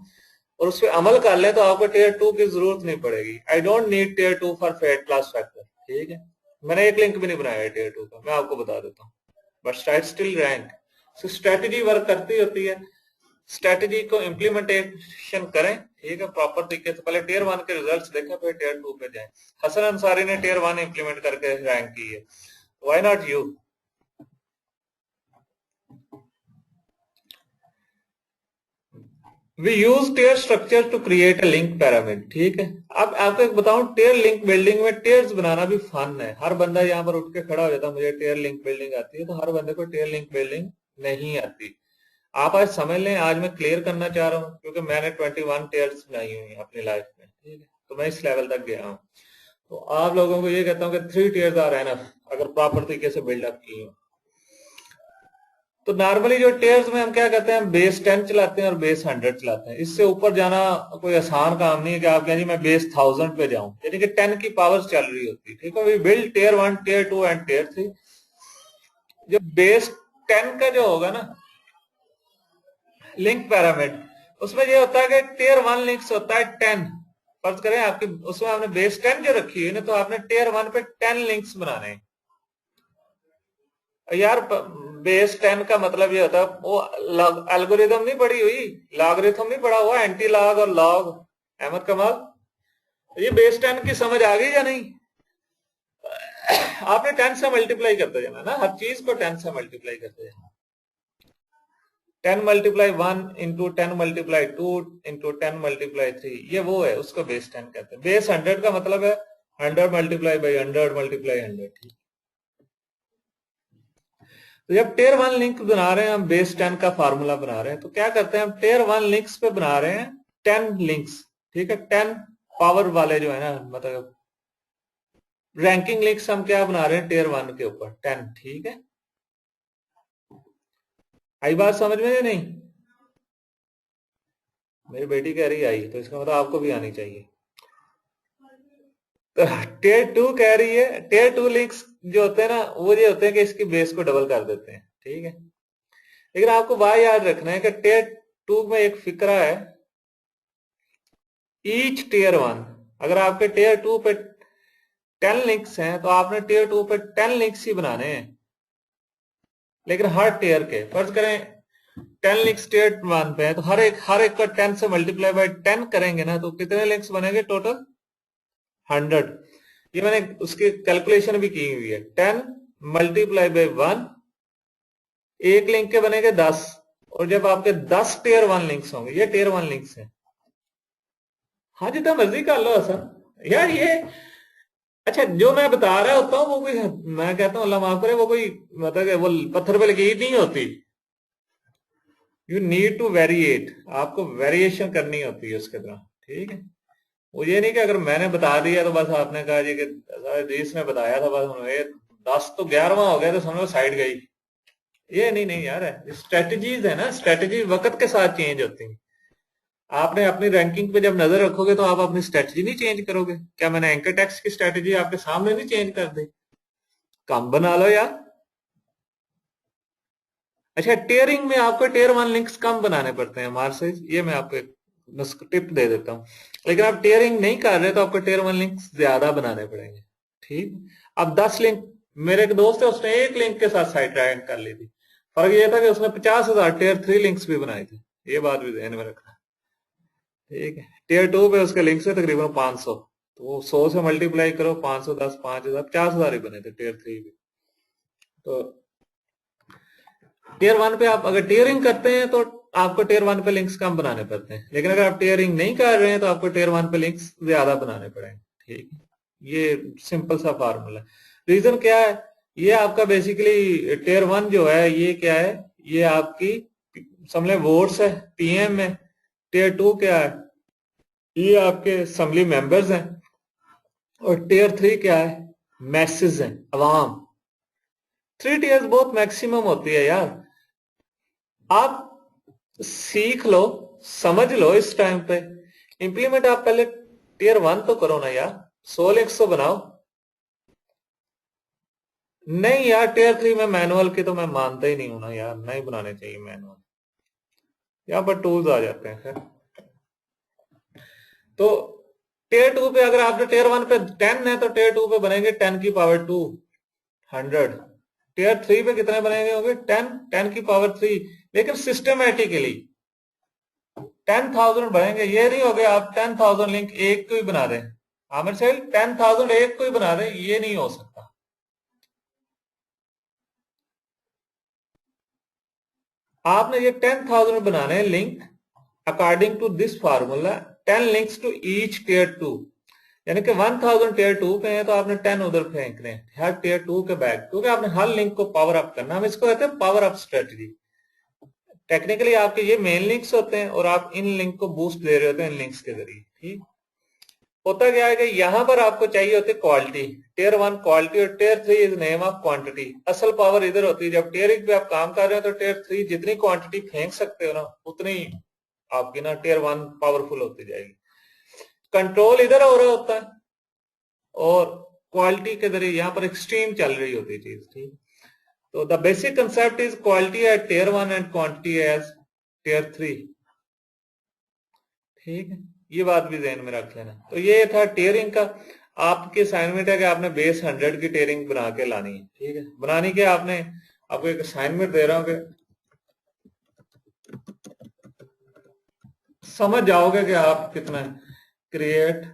और उस पर अमल कर लें, तो आपको टीयर टू की जरूरत नहीं पड़ेगी। I don't need tier two for fat class factor, ठीक है। मैंने एक लिंक भी नहीं बनाया है टीयर टू का, मैं आपको बता देता हूँ, but site still rank. Strategy work करती होती है, स्ट्रेटेजी को इम्प्लीमेंटेशन करें, ठीक है, प्रॉपर तरीके से। पहले टीयर वन के रिजल्ट्स देखें, फिर टीयर टू पे जाएं। हसन अंसारी ने टीयर वन इम्प्लीमेंट करके रैंक की है, why not you. We use tier structure to create a link pyramid, ठीक है। अब आपको एक बताऊं, टीयर लिंक बिल्डिंग में टीयर्स बनाना भी फन है। हर बंदा यहाँ पर उठ के खड़ा हो जाता है मुझे टीयर लिंक बिल्डिंग आती है, तो हर बंदे को टीयर लिंक बिल्डिंग नहीं आती। आप आज समझ लें, आज मैं क्लियर करना चाह रहा हूँ, क्योंकि मैंने 21 टीयर्स बनाई हुई है अपनी लाइफ में, ठीक है। तो मैं इस लेवल तक गया हूँ। तो आप लोगों को ये कहता हूँ कि 3 टीयर्स आर एनफ, अगर प्रॉपर तरीके से बिल्डअप की हो। तो नॉर्मली जो टीयर्स में हम क्या कहते हैं, बेस 10 चलाते हैं और बेस 100 चलाते हैं। इससे ऊपर जाना कोई आसान काम नहीं है कि आप कहें जी मैं बेस 1000 पे जाऊं, यानी कि 10 की पावर चल रही होती है, ठीक है। We build tier 1, tier 2 and tier 3। जो बेस 10 का जो होगा ना लिंक पैरामिड, उसमें ये होता है कि टीयर 1 लिंक्स होता है 10। फर्ज करें आपकी उसमें आपने बेस 10 जो रखी है ना, तो आपने टीयर 1 पे 10 लिंक्स बनाने हैं यार। बेस 10 का मतलब ये होता है, वो एल्गोरिदम नहीं पढ़ी हुई, लॉगरिथम नहीं पढ़ा हुआ, एंटी लॉग और लॉग। अहमद कमाल, ये बेस 10 की समझ आ गई या नहीं? आपने 10 से मल्टीप्लाई करते जाना ना, हर चीज को 10 से मल्टीप्लाई करते जाना। 10 multiply 1 into 10 multiply 2 into 10 multiply 3, ये वो है, उसको बेस 10 कहते हैं। बेस 100 का मतलब है 100 मल्टीप्लाई बाई 100 मल्टीप्लाई 100। तो जब टीयर 1 लिंक बना रहे हैं हम, बेस 10 का फार्मूला बना रहे हैं, तो क्या करते हैं हम टीयर 1 लिंक्स पे बना रहे हैं 10 लिंक्स, ठीक है। 10 पावर वाले जो है ना, मतलब रैंकिंग लिंक्स हम क्या बना रहे हैं टीयर 1 के ऊपर 10, ठीक है। आई बात समझ में या नहीं? मेरी बेटी कह रही आई, तो इसका मतलब आपको भी आनी चाहिए। तो टियर टू कह रही है, टियर टू लिंक्स जो होते हैं ना, वो ये होते हैं कि इसकी बेस को डबल कर देते हैं, ठीक है। लेकिन आपको बात याद रखना है कि टियर टू में एक फिक्रा है, ईच टियर वन, अगर आपके टियर टू पे 10 लिंक्स हैं तो आपने टियर टू पे 10 लिंक्स ही बनाने हैं। लेकिन हर टियर के, फर्ज करें 10 लिंक्स टियर वन पे है, तो हर एक का 10 से मल्टीप्लाई बाय 10 करेंगे ना, तो कितने लिंक्स बनेंगे टोटल? 100। ये मैंने उसकी कैलकुलेशन भी की हुई है। 10 मल्टीप्लाई बाय 1, एक लिंक के बनेंगे 10, और जब आपके 10 टियर वन लिंक्स होंगे, ये टियर वन लिंक्स हैं। हाँ, जितना मर्जी कर लो सर यार ये। अच्छा, जो मैं बता रहा होता हूँ वो कोई, मैं कहता हूँ अल्लाह माफ करे, वो कोई मतलब वो पत्थर पे लकीर नहीं होती। यू नीड टू वेरिएट, आपको वेरिएशन करनी होती है उसके तरह, ठीक है। वो ये नहीं कि अगर मैंने बता दिया तो बस आपने कहा जी कि इसने बताया था, बस ये 10 तो 11वां हो गया तो समझो साइड गई। ये नहीं नहीं यार, है स्ट्रेटजीज है ना, स्ट्रेटजी वक्त के साथ चेंज होती है। आपने अपनी रैंकिंग पे जब नजर रखोगे तो आप अपनी स्ट्रेटजी नहीं चेंज करोगे? क्या मैंने एंकर टेक्स्ट की स्ट्रेटजी आपके सामने नहीं चेंज कर दी? कम बना लो यार। अच्छा, टेयरिंग में आपको टेयर वन लिंक्स कम बनाने पड़ते हैं हमारे से, ये मैं आपको एक टिप दे देता हूँ। लेकिन आप टेयरिंग नहीं कर रहे तो आपको टेयर वन लिंक्स ज्यादा बनाने पड़ेंगे, ठीक। अब 10 लिंक, मेरे एक दोस्त है उसने एक लिंक के साथ साइट रैंक कर ली थी। फर्क ये था कि उसने 50,000 टेयर थ्री लिंक्स भी बनाए थे, ये बात भी ध्यान में रखना, ठीक है। टेयर टू पे उसके लिंक्स है तकरीबन 500, तो वो 100 से मल्टीप्लाई करो, 510, 5,000, 50,000 ही बने थे टेयर थ्री पे। तो टीयर वन पे आप अगर टीयरिंग करते हैं तो आपको टीयर वन पे लिंक्स कम बनाने पड़ते हैं, लेकिन अगर आप टीयरिंग नहीं कर रहे हैं तो आपको टीयर वन पे लिंक्स ज्यादा बनाने पड़ेंगे, ठीक है। ये सिंपल सा फार्मूला है। रीजन क्या है? ये आपका बेसिकली टीयर वन जो है ये क्या है, ये आपकी समझ वोट्स है, पीएम है। टीयर टू क्या है, ये आपके असम्बली मेंबर्स हैं। और टीयर थ्री क्या है, मैसेज हैं, अवाम। 3 टीयर्स बहुत मैक्सिमम होती है यार। आप सीख लो, समझ लो इस टाइम पे। इंप्लीमेंट आप पहले टीयर वन तो करो ना यार, 100 लिंक्स तो बनाओ। नहीं यार, टीयर थ्री में मैनुअल की तो मैं मानता ही नहीं हूं ना यार, नहीं बनाने चाहिए मैनुअल, यहाँ पर टूल्स आ जाते हैं। खैर, तो टीयर टू पे अगर आपने टीयर वन पे 10 है तो टीयर टू पे बनेंगे 10 की पावर 2, 100। टीयर थ्री पे कितने बनेंगे होंगे? 10, 10 की पावर 3। लेकिन सिस्टमेटिकली 10,000 बनेंगे। ये नहीं हो गया आप 10,000 लिंक एक को ही बना दें, आमिर साहब 10,000 एक को ही बना दें, ये नहीं हो सकता। आपने ये 10,000 बनाने हैं link according to this formula, 10 links to each tier two, यानी कि 1,000 टीयर टू पे है तो आपने 10 उधर फेंकने हर टीयर टू के बैक, क्योंकि आपने हर लिंक को पावर अप करना। हम इसको कहते हैं पावर अप स्ट्रेटजी। टेक्निकली आपके ये मेन लिंक्स होते हैं और आप इन लिंक को बूस्ट दे रहे होते हैं इन लिंक्स के जरिए, ठीक। होता क्या है कि यहां पर आपको चाहिए होती है क्वालिटी, टीयर वन क्वालिटी, और tier three is name of quantity. असल पावर इधर होती है, जब टीयर एक पे आप काम कर रहे हो तो टीयर थ्री जितनी क्वांटिटी फेंक सकते हो ना, उतनी आपकी ना टीयर वन पावरफुल होती जाएगी। कंट्रोल इधर हो रहा होता है और क्वालिटी के जरिए यहां पर एक्सट्रीम चल रही होती है चीज, ठीक। तो the basic concept is quality at tier one and quantity as tier three, ठीक है। ये बात भी ध्यान में रख लेना। तो ये था टीयरिंग का। आपकी असाइनमेंट है कि आपने बेस 100 की टीयरिंग बना के लानी है, ठीक है। बनानी क्या, आपने आपको एक असाइनमेंट दे रहा हूं कि समझ जाओगे कि आप कितना क्रिएट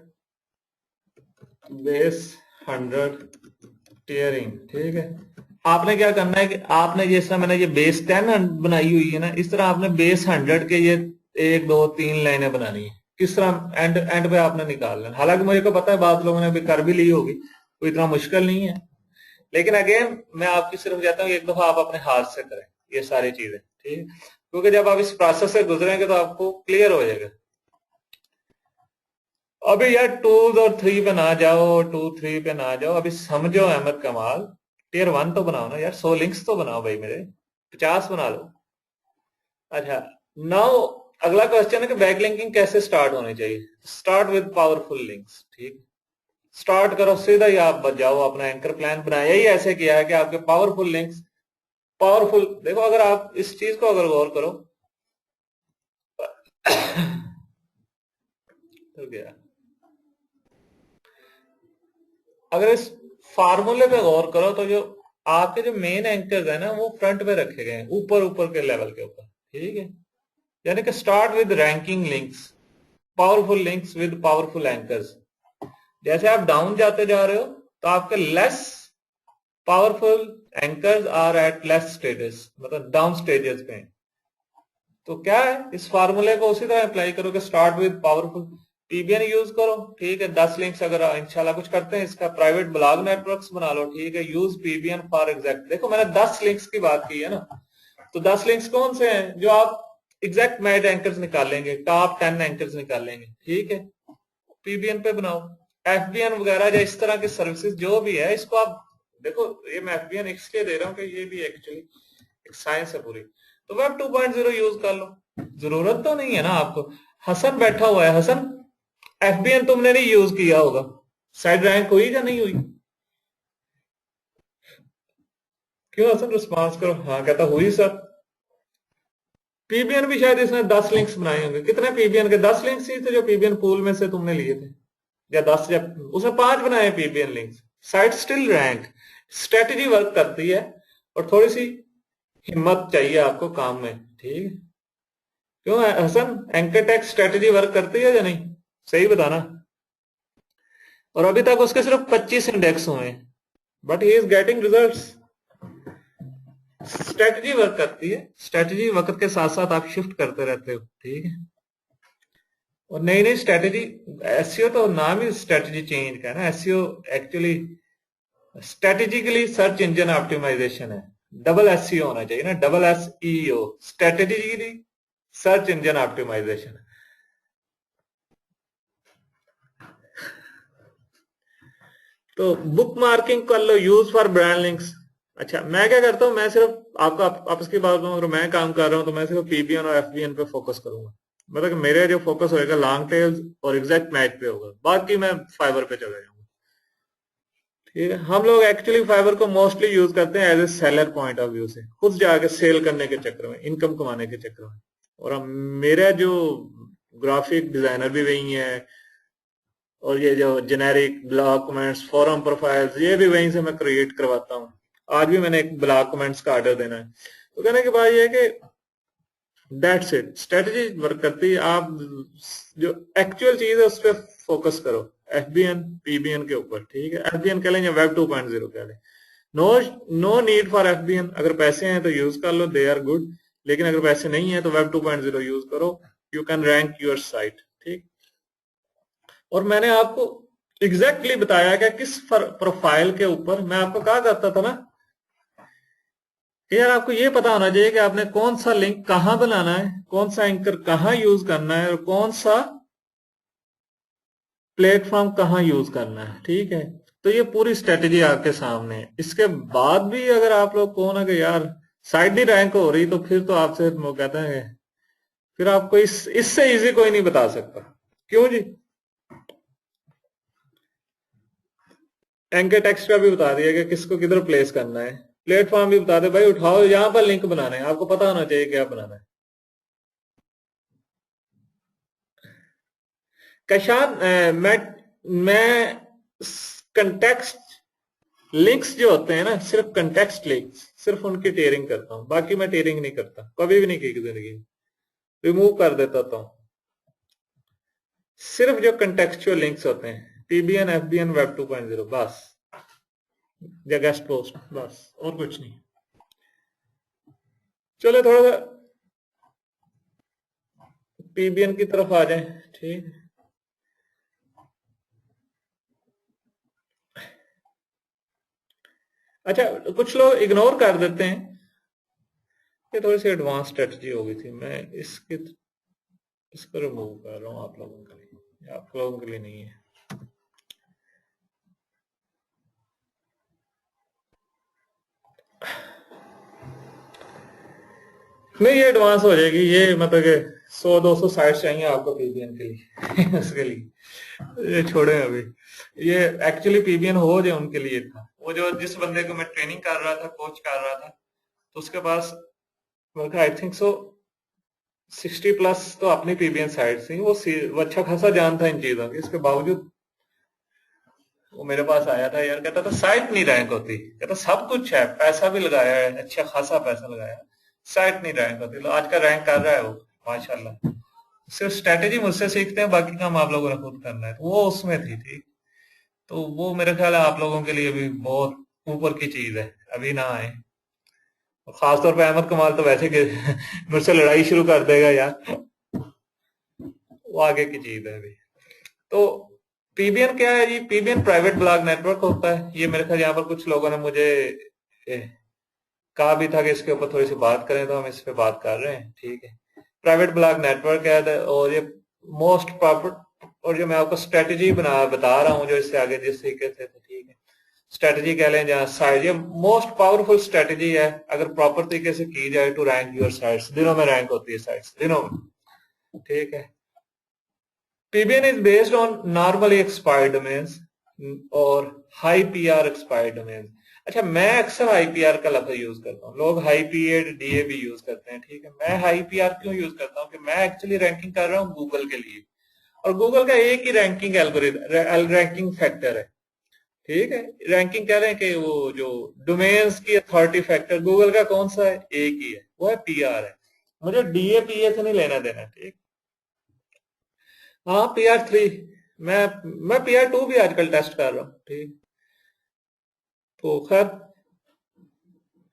बेस 100 टीयरिंग, ठीक है। आपने क्या करना है कि आपने जैसा मैंने ये बेस 10 बनाई हुई है ना, इस तरह आपने बेस 100 के ये 1 2 3 लाइनें बनानी है। किस तरह एंड एंड पे आपने निकाल लेना। हालांकि मुझे को पता है बहुत लोगों ने अभी कर भी ली होगी, कोई इतना मुश्किल नहीं है। लेकिन अगेन मैं आपकी सिर्फ चाहता हूँ एक दफा आप अपने हाथ से करें ये सारी चीजें, ठीक है। क्योंकि जब आप इस प्रोसेस से गुजरेंगे तो आपको क्लियर हो जाएगा। अभी यार 2 और 3 पे ना जाओ, 2 3 पे ना जाओ, अभी समझो अहमद कमाल, टीयर वन तो बनाओ ना यार, 100 लिंक्स तो बनाओ भाई मेरे, 50 बना लो। अच्छा, नाउ अगला क्वेश्चन है कि बैकलिंकिंग कैसे स्टार्ट होनी चाहिए। Start with powerful links. ठीक, स्टार्ट करो सीधा ही, आप बच जाओ, अपना एंकर प्लान बनाया ही ऐसे किया है कि आपके पावरफुल लिंक्स, पावरफुल, देखो अगर आप इस चीज को अगर गौर करो तो क्या, अगर इस फार्मूले पे गौर करो तो जो आपके जो मेन एंकर्स है ना वो फ्रंट पे रखे गए हैं, ऊपर ऊपर के लेवल के ऊपर। ठीक है, यानी कि start with ranking links, powerful links with powerful anchors. जैसे आप डाउन जाते जा रहे हो तो आपके less powerful anchors are at less stages, मतलब डाउन स्टेजेस पे। तो क्या है, इस फार्मूले को उसी तरह अप्लाई करो कि start with powerful, PBN use करो। ठीक है, 10 लिंक्स अगर इंशाल्लाह कुछ करते हैं, इसका प्राइवेट ब्लॉग नेटवर्क्स बना लो। ठीक है, यूज पीबीएन फॉर एग्जैक्ट, देखो मैंने 10 लिंक्स की बात की है ना, तो 10 लिंक्स कौन से हैं जो आप एग्जैक्ट मैच एंकर्स निकालेंगे, टॉप 10 एंकर्स निकालेंगे। ठीक है, पीबीएन पे बनाओ। एफबीएन वगैरह या इस तरह की सर्विसेज जो भी है, इसको आप देखो, ये मैं एफबीएन इसलिए दे रहा हूँ कि ये भी एक्चुअली एक साइंस है पूरी। तो वेब 2.0 यूज कर लो, जरूरत तो नहीं है ना आपको। हसन बैठा हुआ है, हसन एफबीएन तुमने नहीं यूज किया होगा, साइड रैंक हुई या नहीं हुई? क्यों हसन, रिस्पॉन्स करो। हाँ कहता हुई सर। पीबीएन भी शायद इसने 10 लिंक्स बनाए होंगे। कितने पीबीएन के? 10 लिंक्स ही थे जो पीबीएन पूल में से तुमने लिए थे, या 10, या उसने 5 बनाए PBN links. Site still rank, strategy work करती है, और थोड़ी सी हिम्मत चाहिए आपको काम में। ठीक है, क्यों Hasan, anchor text strategy work करती है या नहीं? सही बताना। और अभी तक उसके सिर्फ 25 इंडेक्स हुए, but he is getting results. Strategy work करती है, स्ट्रेटजी वक्त के साथ साथ आप शिफ्ट करते रहते हो। ठीक है, और नई नई स्ट्रेटजी, एसईओ तो नाम ही स्ट्रेटजी चेंज का है ना। SEO actually strategically search engine optimisation है, डबल एसईओ होना चाहिए ना, double SEO, strategically search engine optimisation. तो बुक मार्किंग कर लो, यूज फॉर ब्रांड लिंक्स। अच्छा, मैं क्या करता हूं, मैं सिर्फ आपको आपस की बात कहूं, अगर मैं काम कर रहा हूं तो मैं सिर्फ पीबीएन और एफबीएन पे फोकस करूंगा। मतलब कि मेरे जो फोकस होएगा लॉन्ग टेल्स और एग्जैक्ट मैच पे होगा, बाकी मैं फाइबर पे चले जाऊंगा। ठीक है, हम लोग एक्चुअली फाइबर को मोस्टली यूज करते हैं as a seller point of view से, खुद जाके सेल करने के चक्कर में, इनकम कमाने के चक्कर में। और अब मेरा जो ग्राफिक डिजाइनर भी वही है, और ये जो generic blog comments, forum profiles, ये भी वहीं से मैं क्रिएट करवाता हूँ। आज भी मैंने एक ब्लॉग कमेंट्स का ऑर्डर देना है। तो कहने के बाद ये है कि दैट्स इट, स्ट्रेटजी वर्क करती है। आप जो एक्चुअल चीज है उस पर फोकस करो, एफबीएन पीबीएन के ऊपर। ठीक है, एफबीएन कह लें या वेब 2.0 कह लें, नो नो नीड फॉर एफबीएन। अगर पैसे हैं तो यूज कर लो, दे आर गुड। लेकिन अगर पैसे नहीं है तो वेब 2.0 यूज करो, you can rank your site. ठीक, और मैंने आपको एग्जैक्टली बताया कि किस प्रोफाइल के ऊपर। मैं आपको कहा करता था ना कि यार आपको ये पता होना चाहिए कि आपने कौन सा लिंक कहां बनाना है, कौन सा एंकर कहां यूज करना है, और कौन सा प्लेटफॉर्म कहां यूज करना है। ठीक है, तो ये पूरी स्ट्रेटेजी आपके सामने है। इसके बाद भी अगर आप लोग कहो ना कि यार साइड नहीं रैंक हो रही, तो फिर तो आपसे वो कहते हैं, फिर आपको इससे इजी कोई नहीं बता सकता। क्यों जी, एंकर टेक्स्ट का भी बता दिया कि किसको किधर प्लेस करना है, प्लेटफॉर्म भी बता दे भाई, उठाओ यहां पर लिंक बनाना है, आपको पता होना चाहिए क्या बनाना है। कशान, मैं कंटेक्स्ट लिंक्स जो होते हैं ना, सिर्फ कंटेक्स्ट लिंक्स, सिर्फ उनकी टेयरिंग करता हूं, बाकी मैं टेयरिंग नहीं करता, कभी भी नहीं की जिंदगी में, रिमूव कर देता हूं। सिर्फ जो कंटेक्चुअल लिंक्स होते हैं, पीबीएन एफबीएन वेब 2.0 बस, या गेस्ट पोस्ट, बस और कुछ नहीं। चलो थोड़ा सा पीबीएन की तरफ आ जाए। ठीक, अच्छा, कुछ लोग इग्नोर कर देते हैं, ये थोड़ी सी एडवांस स्ट्रेटजी हो गई थी, मैं इसको रिमूव कर रहा हूँ आप लोगों के लिए, आप लोगों के लिए नहीं है। नहीं, ये एडवांस हो जाएगी, ये मतलब कि 100-200 साइट्स चाहिए आपको पीबीएन के लिए उसके लिए ये छोड़े अभी। ये एक्चुअली पीबीएन हो जाए उनके लिए था, वो जो जिस बंदे को मैं ट्रेनिंग कर रहा था, कोच कर रहा था, तो उसके पास आई थिंक सो 60+ तो अपनी पीबीएन साइट थी। वो अच्छा खासा जानता इन चीजों की, इसके बावजूद वो मेरे पास आया था यार, कहता था साइट नहीं रैंक होती, कहता सब कुछ है, पैसा भी लगाया है, अच्छा खासा पैसा लगाया है, साइट नहीं रैंक होती। लो आज का रैंक कर रहा है वो, माशाल्लाह। सिर्फ स्ट्रेटेजी मुझसे सीखते हैं, बाकी काम आप लोगों ने खुद करना है। तो वो उसमें थी, ठीक। तो वो मेरे ख्याल है आप लोगों के लिए भी बहुत ऊपर की चीज है, अभी ना आए। और खासतौर पे अहमद कमाल तो वैसे कि मुझसे लड़ाई शुरू कर देगा यार, वो आगे की चीज है अभी। तो पीबीएन क्या है जी? पीबीएन प्राइवेट ब्लॉग नेटवर्क होता है। ये मेरे ख्याल यहाँ पर कुछ लोगों ने मुझे कहा भी था कि इसके ऊपर थोड़ी सी बात करें, तो हम इस पे बात कर रहे हैं, ठीक है। प्राइवेट ब्लॉग नेटवर्क है, और ये मोस्ट प्रॉपर, और जो मैं आपको स्ट्रेटेजी बता रहा हूँ जो इससे आगे जिस तरीके से, ठीक है, स्ट्रेटेजी कह लें जहाँ साइड, ये मोस्ट पावरफुल स्ट्रेटेजी है अगर प्रॉपर तरीके से की जाए टू रैंक योर साइट्स। दिनों में रैंक होती है साइट्स, दिनों में, ठीक है। PBN is based on normally expired domains और हाई PR expired domains। अच्छा, मैं अक्सर हाई PR का लफ्ज यूज करता हूँ, लोग हाई PA DA भी यूज करते हैं, ठीक है। मैं हाई PR क्यों यूज करता हूँ कि मैं एक्चुअली रैंकिंग कर रहा हूँ गूगल के लिए, और गूगल का एक ही रैंकिंग एल्गोरिथम, रैंकिंग फैक्टर है, ठीक है। रैंकिंग कह रहे हैं कि वो जो डोमेन्स की अथॉरिटी फैक्टर गूगल का कौन सा है? एक ही है, वो है PR है। मुझे DA PA से नहीं लेना देना, ठीक। हाँ, PR3। मैं PR2 भी आजकल टेस्ट कर रहा हूँ, ठीक। तो खैर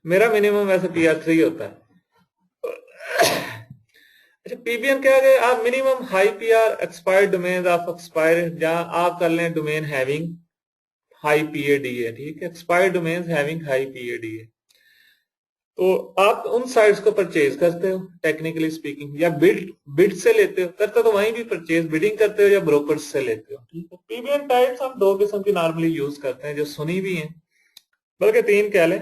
मेरा मिनिमम वैसे PR3 होता है। अच्छा, पीबीएन क्या है? आप minimum high PR expired domain of expire, जहां आप कर लें डोमेन हैविंग हाई PADA, ठीक है। Expired domain having high PADA, तो आप उन साइट्स को परचेज करते हो टेक्निकली स्पीकिंग, या बिड से लेते हो, करते तो वहीं भी परचेज बिडिंग करते हो, या ब्रोकर्स से लेते हो, ठीक है। पीबीएन टाइप्स हम दो किस्म की नॉर्मली यूज करते हैं, जो सुनी भी हैं, बल्कि तीन कह लें।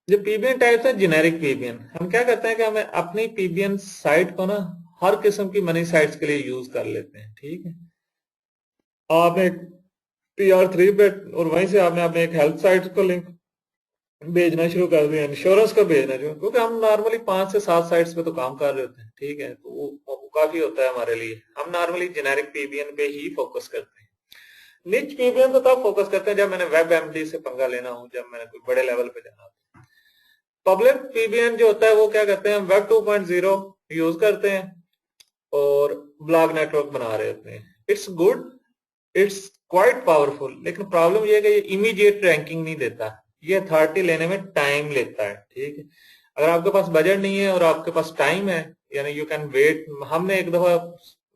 जो पीबीएन टाइप्स है जेनेरिक पीबीएन, हम क्या करते हैं कि हमें अपनी पीबीएन साइट को ना हर किस्म की मनी साइट्स के लिए यूज कर लेते हैं, ठीक है। आपने PR3 पे, और वहीं से आपने अपने एक हेल्थ साइट को लिंक भेजना शुरू कर दिया, इंश्योरेंस का भेजना शुरू, क्योंकि हम नॉर्मली 5 से 7 साइट्स पे तो काम कर रहे होते हैं, ठीक है। तो वो काफी होता है हमारे लिए। हम नॉर्मली जेनेरिक पीबीएन पे ही फोकस करते हैं। निच पीबीएन पे तब फोकस करते हैं जब मैंने वेब एमडी से पंगा लेना हो, जब मैंने कोई बड़े लेवल पे जाना हो। पब्लिक पीबीएन जो होता है वो क्या करते हैं, वेब 2.0 यूज करते हैं और ब्लॉग नेटवर्क बना रहे होते हैं। It's good, it's quite powerful, लेकिन प्रॉब्लम ये है कि ये इमीडिएट रैंकिंग नहीं देता, ये अथॉरिटी लेने में टाइम लेता है, ठीक है। अगर आपके पास बजट नहीं है और आपके पास टाइम है, यानी यू कैन वेट। हमने एक दफा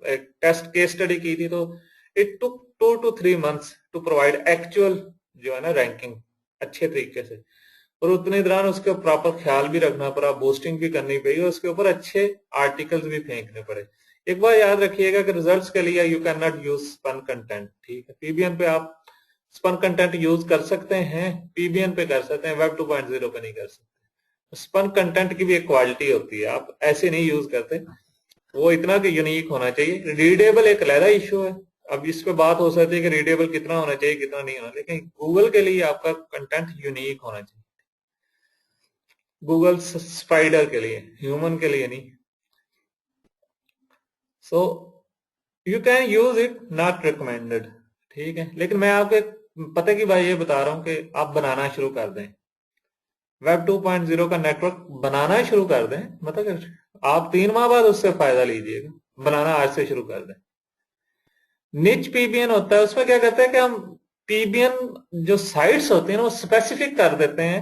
एक टेस्ट केस स्टडी की थी, तो it took 2 to 3 months to provide actual जो है ना रैंकिंग अच्छे तरीके से, और उतने दौरान उसके प्रॉपर ख्याल भी रखना पड़ा, बूस्टिंग भी करनी पड़ी, और उसके ऊपर अच्छे आर्टिकल्स भी फेंकने पड़े। एक बार याद रखिएगा कि रिजल्ट्स के लिए you can not use spun content, ठीक है। पीबीएन पे आप स्पन कंटेंट यूज कर सकते हैं, पीबीएन पे कर सकते हैं, वेब 2.0 पे नहीं कर सकते। स्पन कंटेंट की भी एक क्वालिटी होती है, आप ऐसे नहीं यूज करते। वो इतना कि यूनिक होना चाहिए। रीडेबल एक अलग इशू है, अब इस पे बात हो सकती है कि रीडेबल कितना होना चाहिए, कितना नहीं होना, लेकिन गूगल के लिए आपका कंटेंट यूनिक होना चाहिए, गूगल स्पाइडर के लिए, ह्यूमन के लिए नहीं। सो you can use it, not recommended, ठीक है। लेकिन मैं आपको एक पते की बात ये बता रहा हूं कि आप बनाना शुरू कर दें, वेब 2.0 का नेटवर्क बनाना शुरू कर दें, मतलब आप 3 माह बाद उससे फायदा लीजिएगा, बनाना आज से शुरू कर दें। निच पीबीएन होता है, उसमें क्या कहते हैं कि हम पीबीएन जो साइट्स होती हैं ना वो स्पेसिफिक कर देते हैं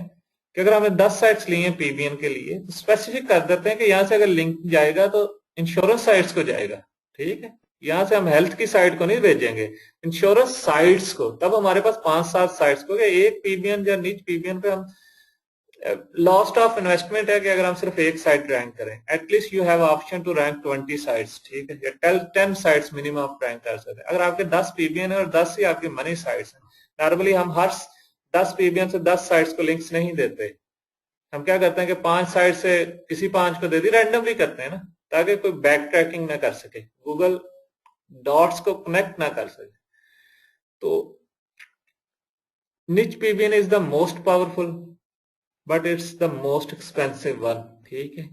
कि अगर हमें 10 साइट्स ली हैं पीबीएन के लिए, तो स्पेसिफिक कर देते हैं कि यहां से अगर लिंक जाएगा तो इंश्योरेंस साइट्स को जाएगा, ठीक है। यहां से हम हेल्थ की साइट को नहीं भेजेंगे, इंश्योरेंस साइट्स को। तब हमारे पास 5-7 साइट्स को, एक पीबीएन या निच पीबीएन पे हम लॉस्ट ऑफ इन्वेस्टमेंट है कि अगर हम सिर्फ एक साइट रैंक करें, at least you have option to rank 20 sites, ठीक है, या 10 साइट्स मिनिमम आप रैंक कर सकते हैं। अगर आपके 10 पीबीएन है और 10 ही आपकी मनी साइट्स हैं, नॉर्मली हम हर 10 पीबीएन से 10 साइट्स को लिंक्स नहीं देते, हम क्या करते हैं कि 5 साइड से किसी 5 को दे दी, रैंडमली करते हैं ना, ताकि कोई बैक ट्रैकिंग ना कर सके, गूगल डॉट्स को कनेक्ट ना कर सके। तो निच PBN is the most powerful but it's the most expensive one, ठीक है।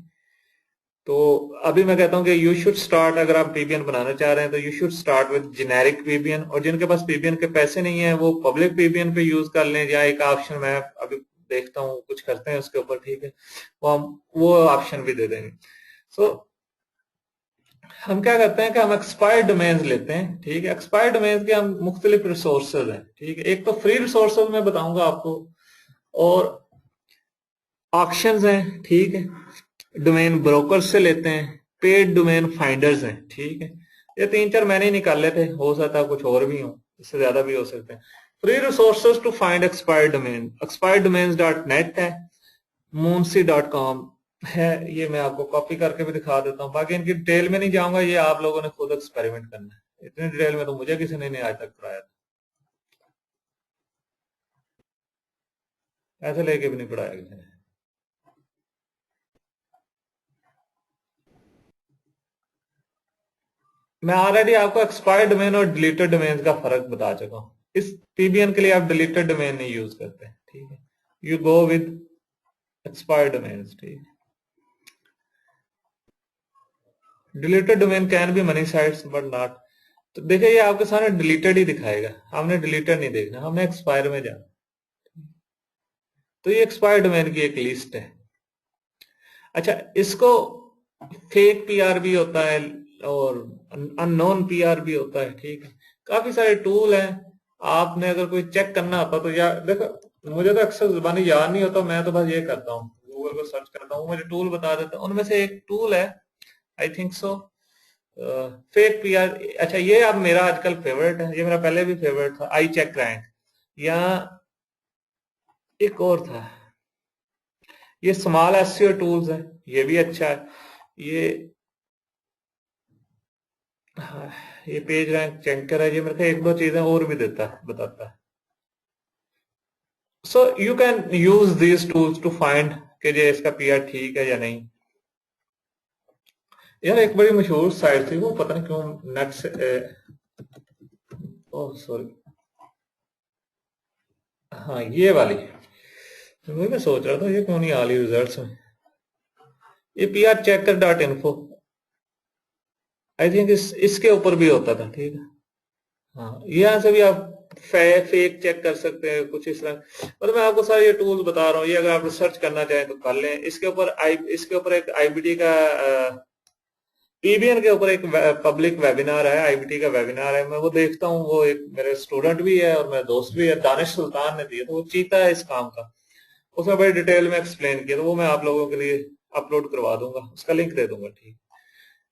तो अभी मैं कहता हूं कि यू शुड स्टार्ट, अगर आप पीबीएन बनाना चाह रहे हैं तो you should start with generic PBN, और जिनके पास पीबीएन के पैसे नहीं है वो पब्लिक पीबीएन पे यूज कर लें, या एक ऑप्शन मैं अभी देखता हूं कुछ करते हैं उसके ऊपर, ठीक है, वो ऑप्शन भी दे देंगे। सो हम क्या करते हैं कि हम एक्सपायर्ड डोमेन्स लेते हैं, ठीक है। एक्सपायर्ड डोमेन्स के हम मुख्तलिफ रिसोर्सेज हैं, ठीक है। एक तो फ्री रिसोर्सेज में बताऊंगा आपको, और ऑक्शंस हैं, ठीक है। डोमेन ब्रोकर से लेते हैं, पेड डोमेन फाइंडर्स हैं, ठीक है। ये 3-4 मैंने ही निकाले थे, हो सकता है कुछ और भी हो, इससे ज्यादा भी हो सकते हैं। Free resources to find expired domain, expired domains dot net है, moonsi.com है, ये मैं आपको कॉपी करके भी दिखा देता हूँ। बाकी इनकी डिटेल में नहीं जाऊंगा, ये आप लोगों ने खुद एक्सपेरिमेंट करना है, इतनी डिटेल में तो मुझे किसी ने नहीं आज तक पढ़ाया था, ऐसे लेके भी नहीं पढ़ाया किसी ने। मैं ऑलरेडी आपको एक्सपायर्ड डोमेन और डिलीटेड डोमेन का फर्क बता चुका हूं। इस पीबीएन के लिए आप डिलीटेड डोमेन नहीं यूज करते, ठीक है, you go with expired domain, ठीक है। Deleted domain can be money sites but not, तो देखिए ये आपके सामने डिलीटेड ही दिखाएगा, हमने डिलीटेड नहीं देखना, हमने एक्सपायर में जाना। तो ये एक्सपायर्ड डोमेन की एक लिस्ट है। अच्छा, इसको फेक पीआर भी होता है और अननोन पीआर भी होता है, ठीक है। काफी सारे टूल हैं, आपने अगर कोई चेक करना होता तो यार देखो, मुझे तो अक्सर जुबानी याद नहीं होता, मैं तो बस ये करता हूँ, गूगल को सर्च करता हूँ, मुझे टूल बता देता हूँ। उनमें से एक टूल है, I think so, fake PR. अच्छा, ये अब मेरा आजकल फेवरेट है, ये मेरा पहले भी फेवरेट था, आई चेक रैंक, या एक और था, ये स्मॉल एसईओ टूल्स है, ये भी अच्छा है। ये हाँ, ये पेज रैंक चेकर है, ये मेरे को एक दो चीजें और भी देता है, बताता है। So you can use these tools to find कि ये इसका पीआर ठीक है या नहीं। यार एक बड़ी मशहूर साइट थी, वो पता नहीं क्यों नेट से ओह सॉरी, हाँ ये वाली, मैं सोच रहा था ये क्यों नहीं आ रही रिजल्ट्स में, ये PR checker dot info, I think इसके ऊपर भी होता था, ठीक है। हाँ, यहाँ से भी आप फेक चेक कर सकते हैं कुछ इस तरह, मतलब मैं आपको सारे ये टूल्स बता रहा हूँ, ये अगर आप रिसर्च करना चाहें तो कर लें। इसके ऊपर एक आईबीटी का पीबीएन के ऊपर एक पब्लिक वेबिनार है, आईबीटी का वेबिनार है, मैं वो देखता हूँ, वो एक मेरे स्टूडेंट भी है और मेरे दोस्त भी है, दानिश सुल्तान ने दिया, तो वो चीता है इस काम का, उसमें बड़ी डिटेल में एक्सप्लेन किया, तो वो मैं आप लोगों के लिए अपलोड करवा दूंगा, उसका लिंक दे दूंगा, ठीक।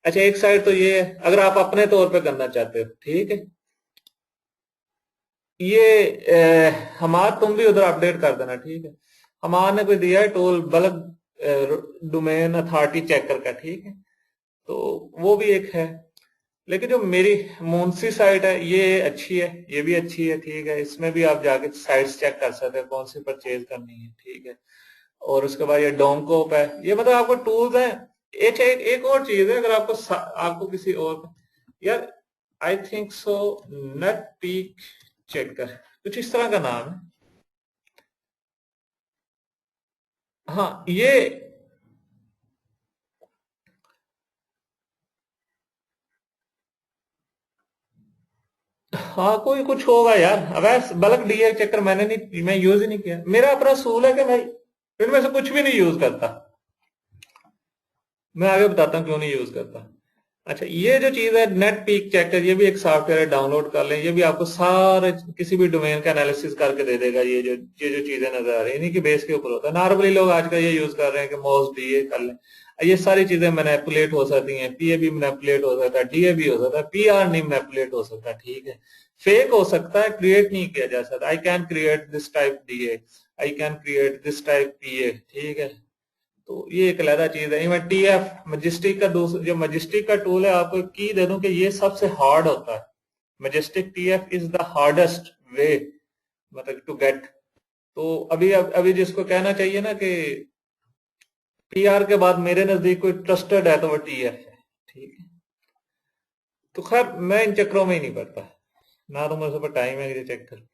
अच्छा, एक साइड तो ये है, अगर आप अपने तौर पे करना चाहते हो, ठीक है, ये हमार तुम भी उधर अपडेट कर देना, ठीक है। हमार ने कोई दिया है tool bulk domain authority checker का, ठीक है, तो वो भी एक है। लेकिन जो मेरी मुंशी साइट है ये अच्छी है, ये भी अच्छी है, ठीक है, इसमें भी आप जाके साइट्स चेक कर सकते हैं कौन सी परचेज करनी है, ठीक है। और उसके बाद ये डोंकोप है, ये मतलब आपको टूल्स है। एक और चीज है, अगर आपको किसी और, यार I think so net peak checker कुछ इस तरह का नाम है, हाँ ये, हाँ कोई कुछ होगा यार। अब बल्क डीए चेकर मैंने नहीं, मैं यूज ही नहीं किया, मेरा अपना सूल है कि भाई इनमें से कुछ भी नहीं यूज करता, मैं आगे बताता हूँ क्यों नहीं यूज करता। अच्छा, ये जो चीज है नेट पीक चेकर, ये भी एक सॉफ्टवेयर है, डाउनलोड कर लें, ये भी आपको सारे किसी भी डोमेन का एनालिसिस करके दे देगा। ये जो चीजें नजर आ रही है इन्हीं की बेस के ऊपर होता है, नॉर्मली लोग आजकल ये यूज कर रहे हैं कि मोस डीए कर लें, ये सारी चीजें मैनिपुलेट हो सकती हैं, पीए भी मैनिपुलेट हो सकता है, डीए भी हो सकता है, पीआर नहीं मैनिपुलेट हो सकता, ठीक है। फेक हो सकता है, क्रिएट नहीं किया जा सकता, I can create this type DA, I can create this type PA, ठीक है। तो ये एक अलग चीज है। मैं टीएफ मजेस्टिक का जो मजेस्टिक का टूल है, आपको की दे दूं कि ये सबसे हार्ड होता है, Majestic TF is the hardest way मतलब टू गेट। तो अभी जिसको कहना चाहिए ना कि पीआर के बाद मेरे नजदीक कोई ट्रस्टेड है तो वो टीएफ है। ठीक है, तो खैर मैं इन चक्रों में ही नहीं पड़ता, ना तो मेरे पास टाइम है कि चेक कर।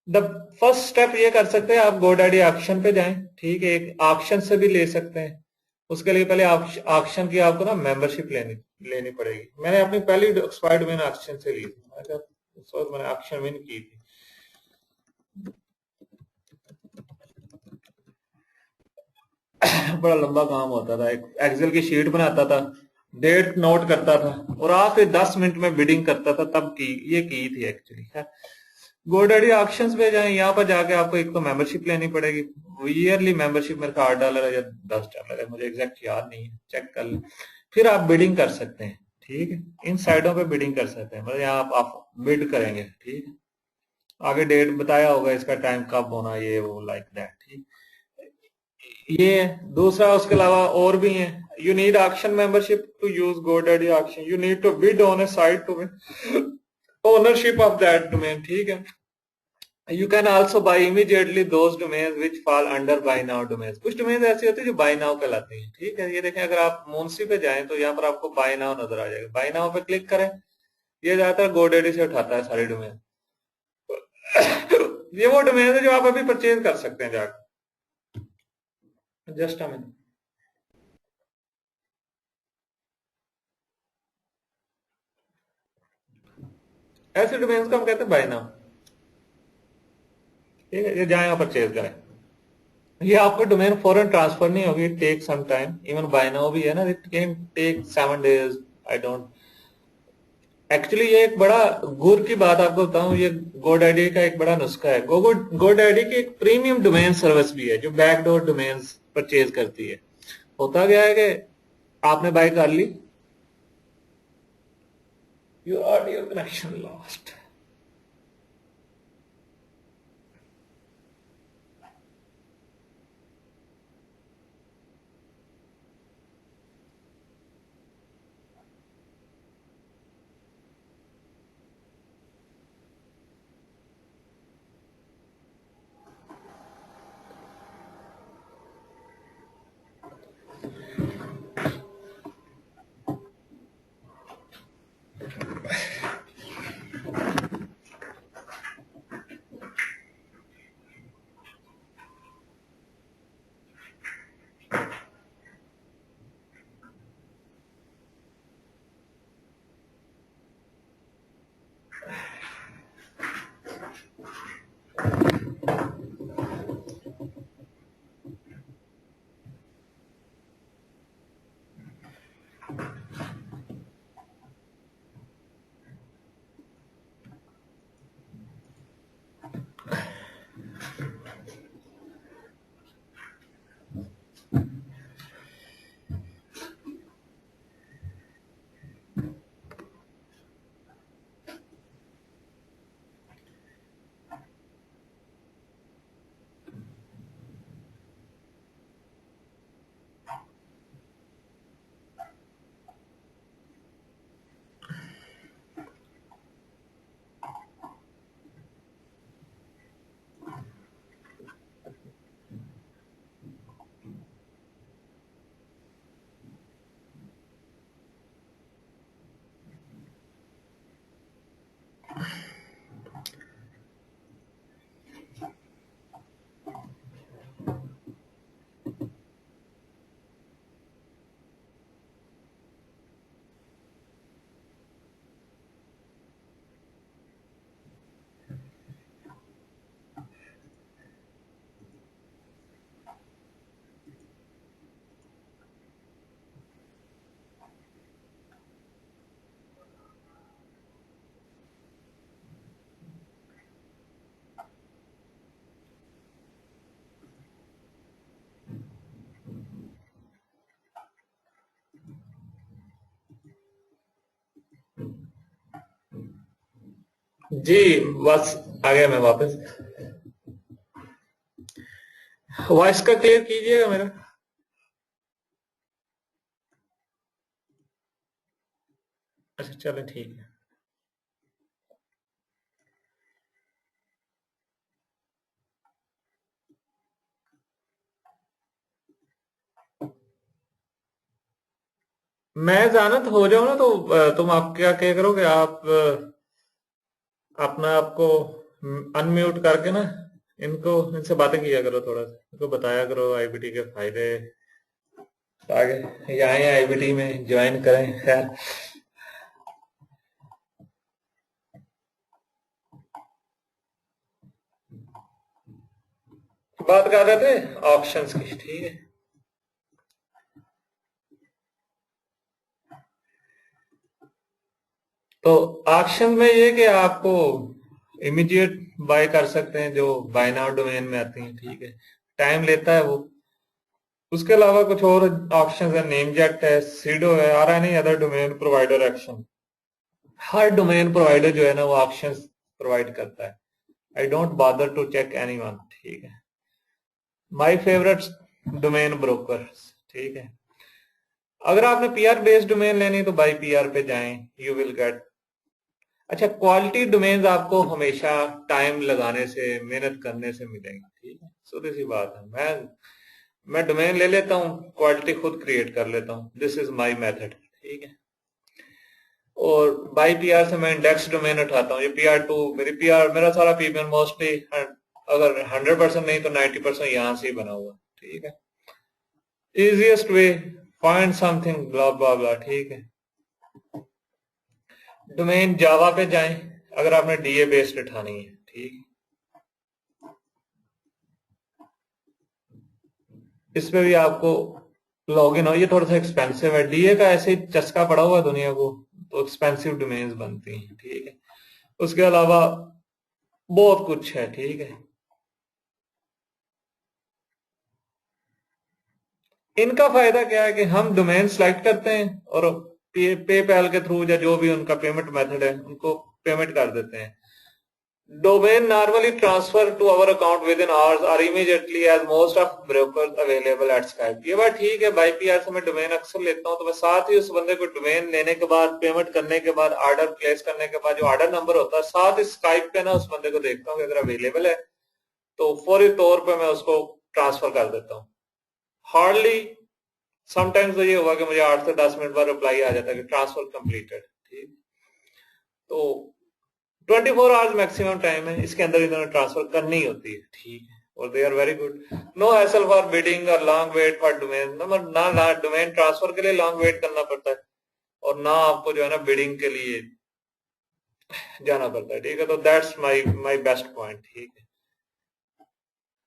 द फर्स्ट स्टेप ये कर सकते हैं, आप गोडैडी ऑक्शन पे जाएं। ठीक है, एक ऑक्शन से भी ले सकते हैं। उसके लिए पहले ऑक्शन की आपको ना मेंबरशिप लेनी लेनी पड़ेगी। मैंने अपनी पहली एक्सपायर्ड मैंने ऑक्शन से ली थी, उस वक्त मैंने ऑक्शन विन की थी। बड़ा लंबा काम होता था, एक एक्सेल की शीट बनाता था, डेट नोट करता था और आखिर 10 मिनट में बिडिंग करता था, तब की ये की थी एक्चुअली। गोडैडी ऑक्शंस पे जाएं, यहाँ पर जाके आपको एक तो मेंबरशिप लेनी पड़ेगी। ईयरली मेंबरशिप मेरे को $8 है या $10 है, मुझे एग्जैक्ट याद नहीं है, चेक कर लें। फिर आप बिडिंग कर सकते हैं। ठीक है, इन साइडों पे बिडिंग कर सकते हैं, मतलब यहाँ आप बिड करेंगे। ठीक है, आगे डेट बताया होगा इसका, टाइम कब होना, ये वो लाइक दैट। ठीक, ये है। दूसरा उसके अलावा और भी है, you need auction membership to use GoDaddy auction, you need to bid on a site to ownership of that domain. ठीक है, you can also buy immediately those domains which fall under buy now domains. कुछ domains ऐसी होती है जो bye now कहलाती हैं। ठीक है, ये देखें, अगर आप मुंशी पे जाएं तो यहाँ पर आपको बाय नाउ नजर आ जाएगा, बाय नाउ पे क्लिक करें। ये ज्यादातर गोडैडी से उठाता है सारी डोमेन। ये वो डोमेन है जो आप अभी परचेज कर सकते हैं जाकर। Just a minute. ऐसे डोमेन्स को हम कहते हैं बाय नाउ। ठीक है, ये जाए आप परचेज करें। ये आपको डोमेन फॉरन ट्रांसफर नहीं होगी, take some time. Even buy now भी है ना, it can take 7 days। I don't actually, ये एक बड़ा गुर की बात आपको बताऊं, ये गोडैडी का एक बड़ा नुस्खा है। गोडैडी की एक प्रीमियम डोमेन सर्विस भी है जो बैकडोर डोमेन्स परचेज करती है। होता क्या है कि आपने बाय कर ली, योर ऑडियो कनेक्शन लॉस्ट। जी, बस आ गया मैं वापस। वॉइस का क्लियर कीजिएगा मेरा। अच्छा चलो ठीक है। मैं जानत हो जाऊं ना तो तुम आप क्या करोगे, आप अपना आपको अनम्यूट करके ना इनको इनसे बातें किया करो, थोड़ा सा इनको बताया करो आईबीटी के फायदे, ताकि ये आए आईबीटी में ज्वाइन करें। खैर, बात कर रहे थे ऑप्शंस की, ठीक है। तो ऑप्शन में ये कि आपको इमीडिएट बाय कर सकते हैं जो बाय नाउ डोमेन में आती हैं, ठीक है। टाइम लेता है वो। उसके अलावा कुछ और ऑप्शंस है, नेमजेट है, सीडो है, और any other domain provider action. हर डोमेन प्रोवाइडर जो है ना वो ऑप्शंस प्रोवाइड करता है। I don't bother to check anyone, ठीक है। माय फेवरेट डोमेन ब्रोकर, ठीक है। अगर आपने पीआर बेस्ड डोमेन लेनी तो बाई पीआर पे जाएं, यू विल गेट। अच्छा, क्वालिटी डोमेन्स आपको हमेशा टाइम लगाने से, मेहनत करने से मिलेंगे, ठीक है। सीधी सी बात है। मैं डोमेन ले लेता हूँ, क्वालिटी खुद क्रिएट कर लेता हूँ, दिस इज माय मेथड, ठीक है। और बाई पीआर से मैं इंडेक्स डोमेन उठाता हूँ। ये पीआर 2 मेरा सारा पीबीएन मोस्टली, अगर 100% नहीं तो 90% यहाँ से ही बना हुआ, ठीक है। इजिएस्ट वे, फाइंड समथिंग ब्ला ब्ला ब्ला, ठीक है। डोमेन जावा पे जाएं अगर आपने डीए बेस्ड उठानी है, ठीक है। इसमें भी आपको लॉगिन हो, ये थोड़ा सा एक्सपेंसिव है, डीए का ऐसे ही चस्का पड़ा हुआ है दुनिया को, तो एक्सपेंसिव डोमेन्स बनती हैं, ठीक है। उसके अलावा बहुत कुछ है, ठीक है। इनका फायदा क्या है कि हम डोमेन सेलेक्ट करते हैं और पेपैल के थ्रू या जो भी उनका पेमेंट मेथड है उनको पेमेंट कर देते हैं। Domain normally transfer to our account within hours or immediately as most of brokers available at Skype। ये बात ठीक है, बाई पीआर से मैं डोमेन अक्सर लेता हूँ, तो मैं साथ ही उस बंदे को डोमेन लेने के बाद, पेमेंट करने के बाद, ऑर्डर प्लेस करने के बाद जो ऑर्डर नंबर होता है, साथ ही स्काइप पे ना उस बंदे को देखता हूँ कि अगर अवेलेबल है तो फौरी तौर पे मैं उसको ट्रांसफर कर देता हूँ। हार्डली समटाइम्स तो ये हुआ कि मुझे 8 से 10 मिनट बाद रिप्लाई आ जाता है कि ट्रांसफर कंप्लीटेड, ठीक। तो 24 आवर्स मैक्सिमम टाइम है, इसके अंदर इन्होंने ट्रांसफर करनी होती है, ठीक है। और they are very good. No hassle for bidding और लॉन्ग वेट फॉर डोमेन, ना डोमेन ट्रांसफर के लिए लॉन्ग वेट करना पड़ता है और ना आपको जो है ना बिडिंग के लिए जाना पड़ता है, ठीक है। तो दैट्स माई बेस्ट पॉइंट, ठीक है।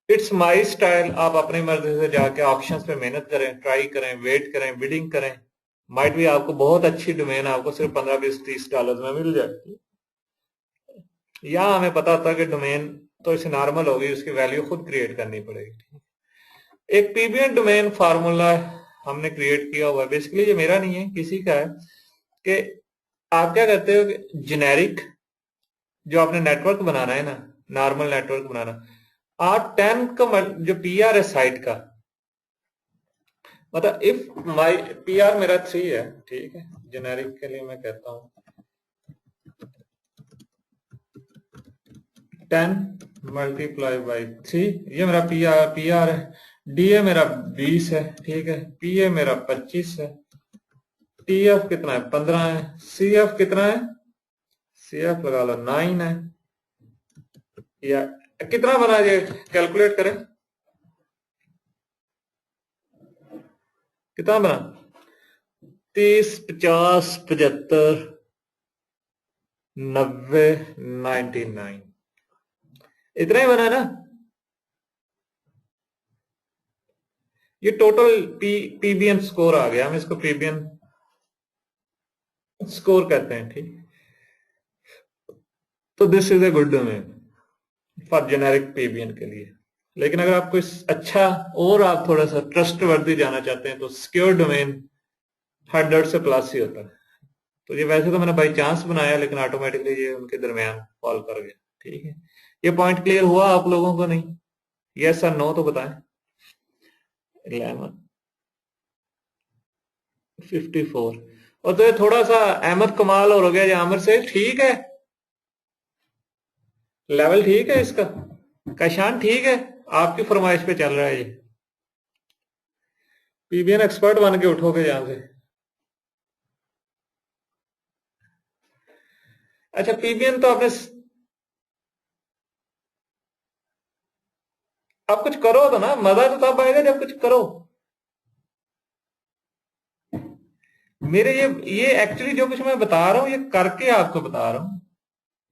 इट्स माई स्टाइल, आप अपनी मर्जी से जाके ऑप्शंस पे मेहनत करें, ट्राई करें, वेट करें, बिडिंग करें। माइट भी आपको बहुत अच्छी डोमेन आपको सिर्फ 15-20-30 डॉलर में मिल जाती है। या हमें पता था कि डोमेन तो इसे नॉर्मल होगी, उसकी वैल्यू खुद क्रिएट करनी पड़ेगी। एक पीबीएन डोमेन फार्मूला हमने क्रिएट किया हुआ है, बेसिकली ये मेरा नहीं है, किसी का है, कि आप क्या करते हो कि जेनेरिक जो आपने नेटवर्क बनाना है ना, नॉर्मल नेटवर्क बनाना, आप 10 का जो पीआर है साइट का, मतलब इफ माई पीआर मेरा 3 है, ठीक है। जेनेरिक के लिए मैं कहता हूं 10 मल्टीप्लाई बाई 3, ये मेरा पीआर है। डीए मेरा 20 है, ठीक है। पीए मेरा 25 है। टीएफ कितना है? 15 है। सीएफ कितना है? सीएफ लगा लो 9 है। या कितना बना, ये कैलकुलेट करें कितना बना? 30, 50, 75, 90, 99, इतना ही बना ना। ये टोटल पीबीएन स्कोर आ गया, हम इसको पीबीएन स्कोर कहते हैं, ठीक। तो this is a good domain for generic PBN के लिए। लेकिन अगर आपको इस अच्छा और आप थोड़ा सा ट्रस्ट वर्दी जाना चाहते हैं तो सिक्योर डोमेन 100 से प्लस ही होता है। तो ये वैसे तो मैंने बाई चांस बनाया, लेकिन ऑटोमेटिकली ये उनके दरमियान फॉल कर गया, ठीक है। ये पॉइंट क्लियर हुआ आप लोगों को? नहीं, यस और नो तो बताएं। 1154। और तो ये थोड़ा सा अहमद कमाल और हो गया ये आमिर से, ठीक है। लेवल ठीक है इसका, कशान ठीक है, आपकी फरमाइश पे चल रहा है ये। पीबीएन एक्सपर्ट बन के उठोगे यहां से। अच्छा, पीबीएन तो आपने, आप कुछ करो तो ना, मजा तो तब आएगा जब कुछ करो। मेरे ये एक्चुअली जो कुछ मैं बता रहा हूँ ये करके आपको बता रहा हूँ।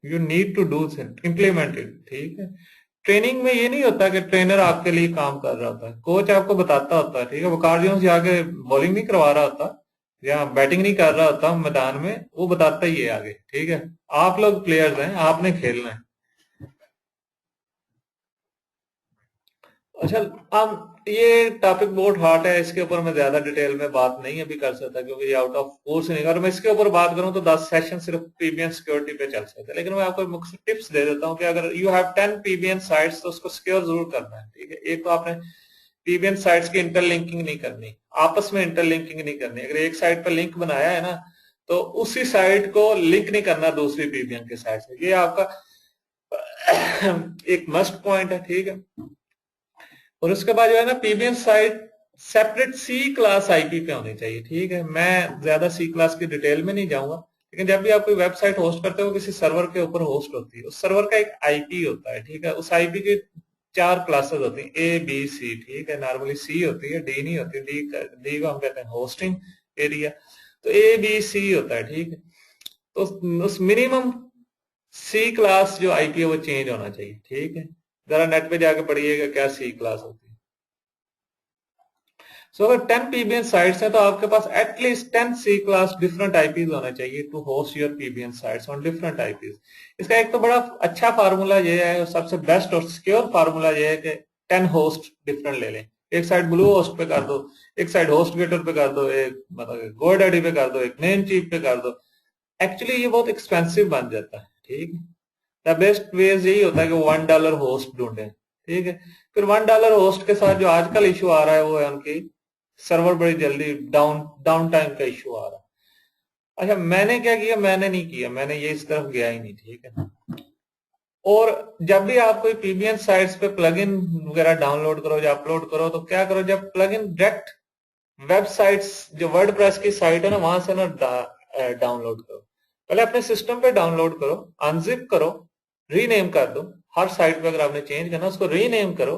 You need to do it, implement it, ठीक है। ट्रेनिंग में ये नहीं होता कि ट्रेनर आपके लिए काम कर रहा होता है, कोच आपको बताता होता है, ठीक है। वो कार्डियोस जाके बॉलिंग नहीं करवा रहा होता या बैटिंग नहीं कर रहा होता मैदान में, वो बताता ही है आगे, ठीक है। आप लोग प्लेयर्स हैं, आपने खेलना है। अच्छा, अब ये टॉपिक बहुत हॉट है, इसके ऊपर मैं ज्यादा डिटेल में बात नहीं अभी कर सकता क्योंकि ये आउट ऑफ कोर्स नहीं। अगर मैं इसके ऊपर बात करूं तो 10 सेशन सिर्फ पीबीएन सिक्योरिटी पे चल सकते हैं, लेकिन मैं आपको मुख्य टिप्स दे देता हूं कि अगर यू हैव 10 पीबीएन साइट्स तो उसको सिक्योर जरूर करना है, ठीक है। एक तो आपने पीबीएन साइट्स की इंटरलिंकिंग नहीं करनी, आपस में इंटरलिंकिंग नहीं करनी। अगर एक साइट पर लिंक बनाया है ना, तो उसी साइट को लिंक नहीं करना दूसरी पीबीएन के साइट से, ये आपका एक मस्ट पॉइंट है, ठीक है। और उसके बाद जो है ना, पीबीएन साइट सेपरेट सी क्लास आईपी पे होनी चाहिए, ठीक है। मैं ज्यादा सी क्लास की डिटेल में नहीं जाऊंगा, लेकिन जब भी आप कोई वेबसाइट होस्ट करते हो किसी सर्वर के ऊपर होस्ट होती है, उस सर्वर का एक आईपी होता है, ठीक है। उस आईपी की 4 क्लासेस होती हैं, ए बी सी, ठीक है। नॉर्मली सी होती है, डी नहीं होती। डी को हम कहते हैं होस्टिंग एरिया, तो ए बी सी होता है, ठीक है। तो उस मिनिमम सी क्लास जो आईपी है वो चेंज होना चाहिए, ठीक है। जरा नेट पे जाके पढ़िएगा क्या सी क्लास होती है। सो अगर 10 पीबीएन साइट्स हैं तो आपके पास at least 10 C class different IPs होना चाहिए to host your PBN sites on different IPs. इसका एक तो बड़ा अच्छा फार्मूला ये है, सबसे बेस्ट और सिक्योर फार्मूला ये है कि 10 होस्ट डिफरेंट ले लें। एक साइड ब्लू होस्ट पे कर दो, एक साइड होस्ट गेटर पे कर दो, एक मतलब गोडैडी पे कर दो, एक नेम चीप पे कर दो। एक्चुअली ये बहुत एक्सपेंसिव बन जाता है, ठीक है। द बेस्ट वेज यही होता है कि $1 होस्ट ढूंढे, ठीक है। फिर $1 होस्ट के साथ जो आजकल इशू आ रहा है वो है उनकी सर्वर बड़ी जल्दी डाउन टाइम का इशू आ रहा है। अच्छा, मैंने क्या किया, मैंने नहीं किया, मैंने ये इस तरफ गया ही नहीं, ठीक है। और जब भी आप कोई पीबीएन साइट्स पे प्लगइन वगैरह डाउनलोड करो या अपलोड करो तो क्या करो, जब प्लगइन डायरेक्ट वेबसाइट्स जो वर्डप्रेस की साइट है ना वहां से ना डाउनलोड करो। पहले अपने सिस्टम पे डाउनलोड करो, अनजिप करो, रीनेम कर दो। हर साइट पे अगर आपने चेंज करना उसको रीनेम करो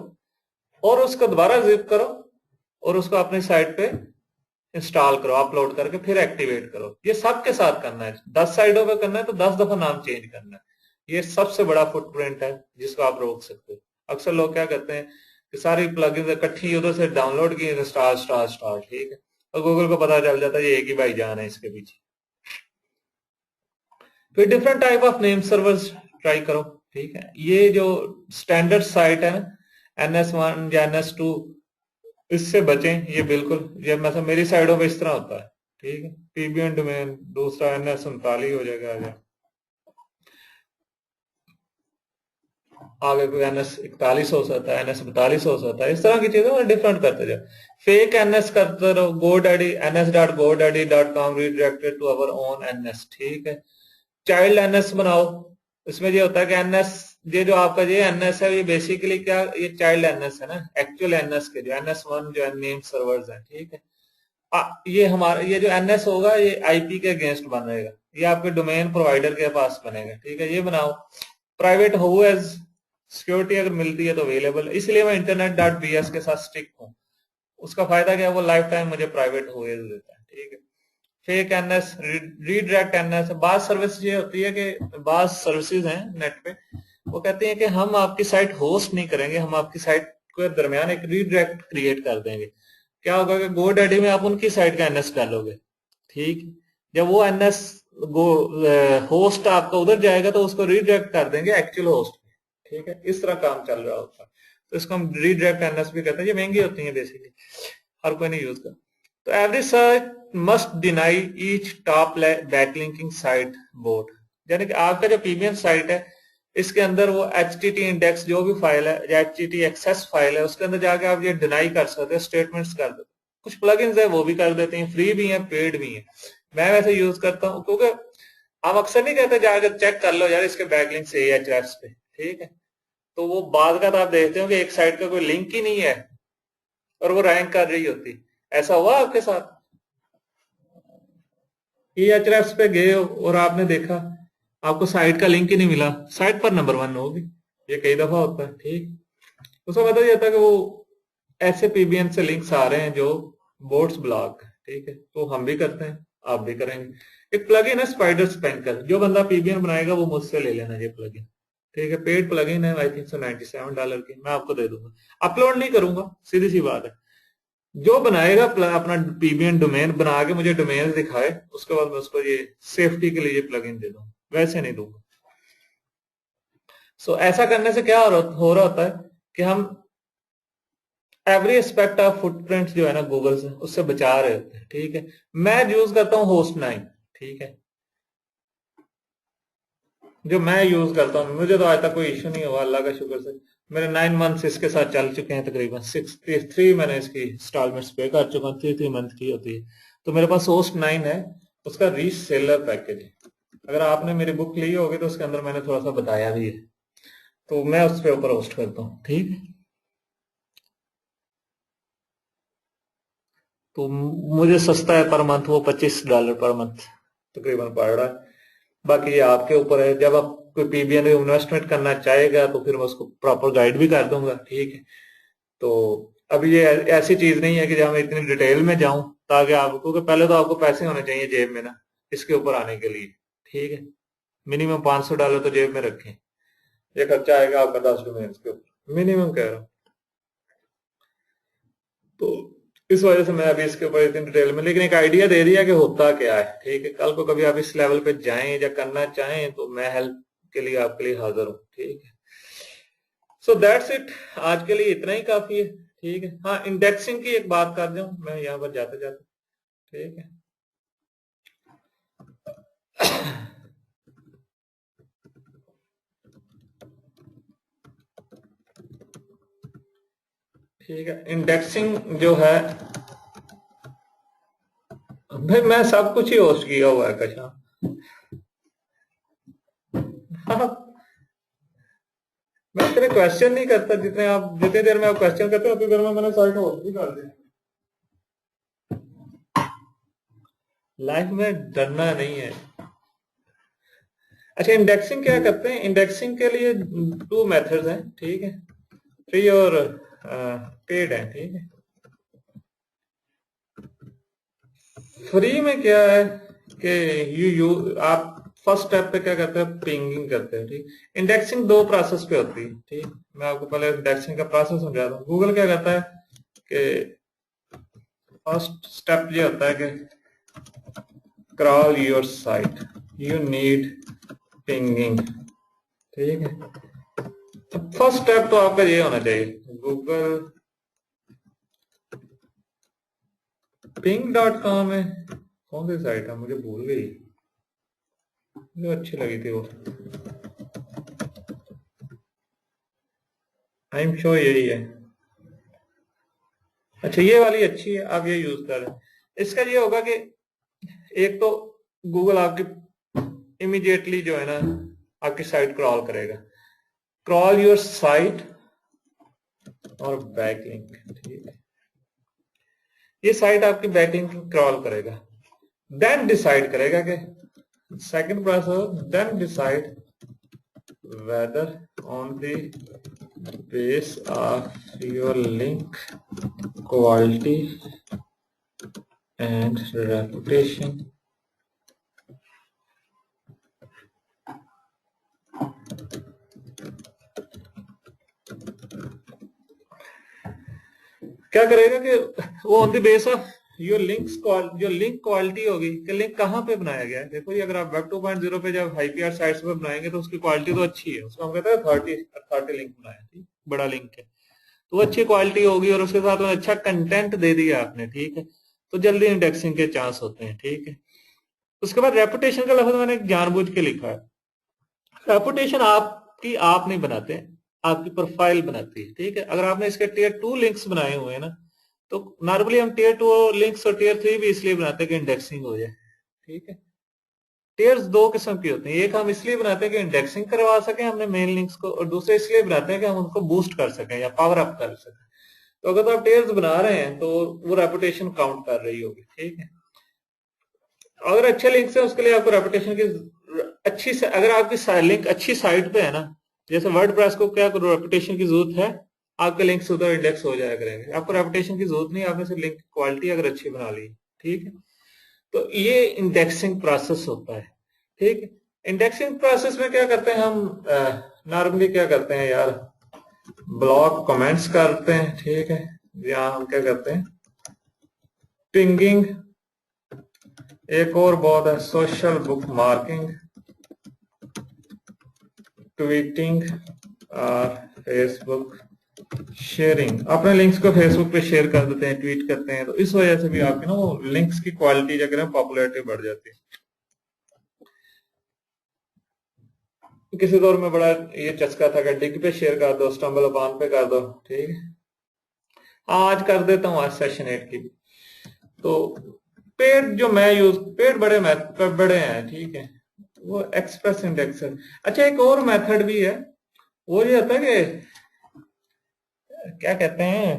और उसको दोबारा जिप करो और उसको अपनी साइट पे इंस्टॉल करो, अपलोड करके फिर एक्टिवेट करो। ये सबके साथ करना है, 10 साइटों पे करना है तो 10 दफा नाम चेंज करना है। ये सबसे बड़ा फुटप्रिंट है जिसको आप रोक सकते हो। अक्सर लोग क्या करते हैं कि सारी प्लगइन्स इकट्ठी उधर से डाउनलोड की, स्टार स्टार स्टार, ठीक है। और गूगल को पता चल जाता है ये एक ही भाईजान है इसके पीछे। फिर different type of name servers try करो, ठीक है। ये जो स्टैंडर्ड साइट है ना NS1 या NS2, इससे बचें ये बिल्कुल। ये मतलब मेरी साइडों पे इस तरह होता है, ठीक है। पीबीएन डोमेन दूसरा NS39 हो जाएगा, आगे कोई NS41 हो सकता है, NS42 हो सकता है। इस तरह की चीजें डिफरेंट करते जाओ। फेक NS करते रहो, GoDaddy ns.godaddy.com redirected to our own NS, ठीक है। चाइल्ड NS बनाओ, इसमें ये होता है कि NS, ये जो आपका ये NS है ये बेसिकली क्या, ये चाइल्ड NS है ना एक्चुअल NS के, जो NS1 जो नेम सर्वर्स हैं, ठीक है। ये हमारा ये जो NS होगा ये आईपी के अगेंस्ट बनेगा, ये आपके डोमेन प्रोवाइडर के पास बनेगा, ठीक है। ये बनाओ प्राइवेट हो एज सिक्योरिटी अगर मिलती है तो अवेलेबल, इसलिए मैं internet.bs के साथ स्टिक हूँ। उसका फायदा क्या है, वो लाइफ टाइम मुझे प्राइवेट हो एज देता है, ठीक है। फेक NS, रीडायरेक्ट NS, बात सर्विस ये होती है कि बात सर्विसेज हैं नेट पे, वो कहते हैं कि हम आपकी साइट होस्ट नहीं करेंगे, हम आपकी साइट के दरमियान एक रीडायरेक्ट क्रिएट कर देंगे। क्या होगा कि GoDaddy में आप उनकी साइट का NS डालोगे, ठीक। जब वो NS गो होस्ट आपका उधर जाएगा तो उसको रीडायरेक्ट कर देंगे एक्चुअल होस्ट, ठीक है। इस तरह काम चल रहा होता है, तो इसको हम रीडायरेक्ट NS भी कहते हैं। ये महंगी होती है बेसिकली, हर कोई नहीं यूज करता। तो every search must deny each top backlinking site board, यानी कि आपका जो पीबीएन साइट है इसके अंदर वो HTTP इंडेक्स जो भी फाइल है या HTTP एक्सेस फाइल है उसके अंदर जाके आप ये डिनाई कर सकते हैं, स्टेटमेंट्स कर दो। कुछ प्लगइन्स है वो भी कर देते हैं, फ्री भी है पेड भी है। मैं वैसे यूज करता हूँ क्योंकि हम अक्सर नहीं कहते जाकर चेक कर लो यार इसके बैकलिंक से Ahrefs पे, ठीक है। तो वो बाद का तो आप देखते हो कि एक साइट का कोई लिंक ही नहीं है और वो रैंक कर रही होती। ऐसा हुआ आपके साथ? Ahrefs पे गए हो और आपने देखा आपको साइट का लिंक ही नहीं मिला, साइट पर नंबर 1 होगी, ये कई दफा होता है। ठीक, उसका मतलब ये होता है कि वो ऐसे पीबीएन से लिंक्स आ रहे हैं जो बोट्स ब्लॉक, ठीक है, तो हम भी करते हैं, आप भी करेंगे। एक प्लगइन है स्पाइडर स्पैंकर, जो बंदा पीबीएन बनाएगा वो मुझसे ले लेना ये प्लगइन, ठीक है, पेड प्लगइन है, आई थिंक सो $97 की, मैं आपको दे दूंगा, अपलोड नहीं करूंगा, सीधी सी बात है। जो बनाएगा अपना पीबीएन डोमेन बना के मुझे डोमेन दिखाए, उसके बाद मैं उसको ये सेफ्टी के लिए प्लगइन दे दूंगा, वैसे नहीं दूंगा। सो ऐसा करने से क्या हो रहा होता है कि हम एवरी एस्पेक्ट ऑफ फुटप्रिंट जो है ना गूगल से, उससे बचा रहे होते हैं। ठीक है, मैं यूज करता हूँ होस्ट9, ठीक है, जो मैं यूज करता हूँ, मुझे तो आज तक कोई इश्यू नहीं हुआ, अल्लाह का शुक्र से। मेरे 9 मंथ्स इसके साथ चल चुके हैं, तकरीबन 63 मैंने इसकी इंस्टॉलमेंट्स पे कर चुका हूँ, 3 मंथ की होती है। तो मेरे पास होस्ट9 है, उसका रीसेलर पैकेज है। अगर आपने मेरी बुक ली होगी तो उसके अंदर मैंने थोड़ा सा बताया भी है, तो मैं उस पर ऊपर होस्ट करता हूँ। ठीक है, तो मुझे सस्ता है पर मंथ, वो $25 पर मंथ तकरीबन पड़ रहा है। बाकी ये आपके ऊपर है, जब आप कोई पीबीएन में इन्वेस्टमेंट करना चाहेगा तो फिर मैं उसको प्रॉपर गाइड भी कर दूंगा। ठीक है, तो अभी ये ऐसी चीज नहीं है कि जब मैं इतनी डिटेल में जाऊं, ताकि आपको, क्योंकि पहले तो आपको पैसे होने चाहिए जेब में ना इसके ऊपर आने के लिए। ठीक है, मिनिमम $500 तो जेब में रखें, ये खर्चा आएगा आपका 10 डोमेन के ऊपर, मिनिमम कह रहा हूँ। तो इस वजह से मैं अभी इसके ऊपर इतनी डिटेल में, लेकिन एक आइडिया दे दिया कि होता क्या है। ठीक है, कल को कभी आप इस लेवल पे जाएं या करना चाहें तो मैं हेल्प के लिए आपके लिए हाजिर हूँ। ठीक है, सो दैट्स इट, आज के लिए इतना ही काफी है। ठीक है, हाँ, इंडेक्सिंग की एक बात कर दूं मैं यहाँ पर जाते जाते। ठीक है, ठीक है, इंडेक्सिंग जो है, भाई मैं सब कुछ ही होस्ट किया हुआ है कशा। हाँ, मैं इतने क्वेश्चन नहीं करता जितने आप, जितनी देर में आप क्वेश्चन करते हो उतनी देर में मैंने साइट होस्ट भी कर दी। लाइफ में डरना नहीं है। अच्छा, इंडेक्सिंग क्या करते हैं, इंडेक्सिंग के लिए 2 मेथड्स हैं। ठीक है, फ्री और पेड है। ठीक है, फ्री में क्या है कि यू आप फर्स्ट स्टेप पे क्या करते हैं, पिंगिंग करते हैं। ठीक, इंडेक्सिंग 2 प्रोसेस पे होती है। ठीक, मैं आपको पहले इंडेक्सिंग का प्रोसेस समझाता हूँ। गूगल क्या करता है कि फर्स्ट स्टेप ये होता है कि crawl your site, you need pinging. ठीक है, तो फर्स्ट स्टेप तो आपका ये होना चाहिए, गूगल ping.com है, कौन सी साइट है मुझे भूल गई, जो अच्छी लगी थी वो, आई एम श्योर यही है। अच्छा, ये वाली अच्छी है, आप ये यूज कर रहे हैं। इसका ये होगा कि एक तो गूगल आपकी इमीडिएटली जो है ना आपकी साइट क्रॉल करेगा, क्रॉल योर साइट और बैकलिंक। ठीक है, ये साइट आपकी बैकलिंक क्रॉल करेगा, देन डिसाइड करेगा कि second process, then decide whether on the base of your link quality and reputation क्या करेगा कि वो on the base of your links, जो लिंक क्वालिटी होगी कि लिंक कहाँ पे बनाया गया है। देखो, ये अगर आप वेब 2.0 पे जब आईपीआर साइट्स पे बनाएंगे तो उसकी क्वालिटी तो अच्छी है, उसको हम कहते हैं 30 लिंक बनाया, ठीक, बड़ा लिंक है तो अच्छी क्वालिटी होगी, और उसके साथ में अच्छा कंटेंट दे दिया आपने। ठीक है, तो जल्दी इंडेक्सिंग के चांस होते हैं। ठीक है, उसके बाद रेपुटेशन का लफ्ज मैंने जानबूझ के लिखा है। रेपुटेशन आपकी आप नहीं बनाते, आपकी प्रोफाइल बनाती है। ठीक है, अगर आपने इसके टियर 2 लिंक्स बनाए हुए हैं ना, तो नॉर्मली हम टियर 2 लिंक्स और टियर 3 भी इसलिए बनाते हैं कि इंडेक्सिंग हो जाए। ठीक है, टियर्स 2 किस्म की होती हैं, एक हम इसलिए बनाते हैं कि इंडेक्सिंग करवा सकें हमने मेन लिंक्स को, और दूसरे इसलिए बनाते हैं कि हम उनको बूस्ट कर सकें या पावर अप कर सकें। तो अगर तो आप टियर्स बना रहे हैं तो वो रेपुटेशन काउंट कर रही होगी। ठीक है, अगर अच्छे लिंक्स है उसके लिए आपको रेपुटेशन की अच्छी से, अगर आपकी लिंक अच्छी साइट पे है ना, जैसे वर्डप्रेस को क्या करो, रेपुटेशन की जरूरत है, आपके लिंक्स उधर इंडेक्स हो जाया करेंगे। आपको रेपुटेशन की जरूरत नहीं, आपने सिर्फ लिंक क्वालिटी अगर अच्छी बना ली, ठीक है। तो ये इंडेक्सिंग प्रोसेस होता है, ठीक है। इंडेक्सिंग प्रोसेस में क्या करते हैं हम, नॉर्मली क्या करते हैं यार, ब्लॉक कमेंट्स करते हैं, ठीक है। यहाँ हम क्या करते हैं, पिंगिंग, एक और बहुत है सोशल बुक मार्किंग, ट्वीटिंग और फेसबुक शेयरिंग। अपने लिंक्स को फेसबुक पे शेयर कर देते हैं, ट्वीट करते हैं, तो इस वजह से भी आपकी ना वो लिंक्स की क्वालिटी जो है पॉपुलैरिटी बढ़ जाती है। किसी दौर में बड़ा ये चस्का था कि डिग पे शेयर कर दो, स्टम्बल अपॉन पे कर दो, ठीक है। आज कर देता हूँ, आज सेशन 8 की भी। तो पेड जो मैं यूज, पेड बड़े हैं, ठीक है, वो एक्सप्रेस इंडेक्सर। अच्छा, एक और मेथड भी है, वो ये होता है कि क्या कहते हैं,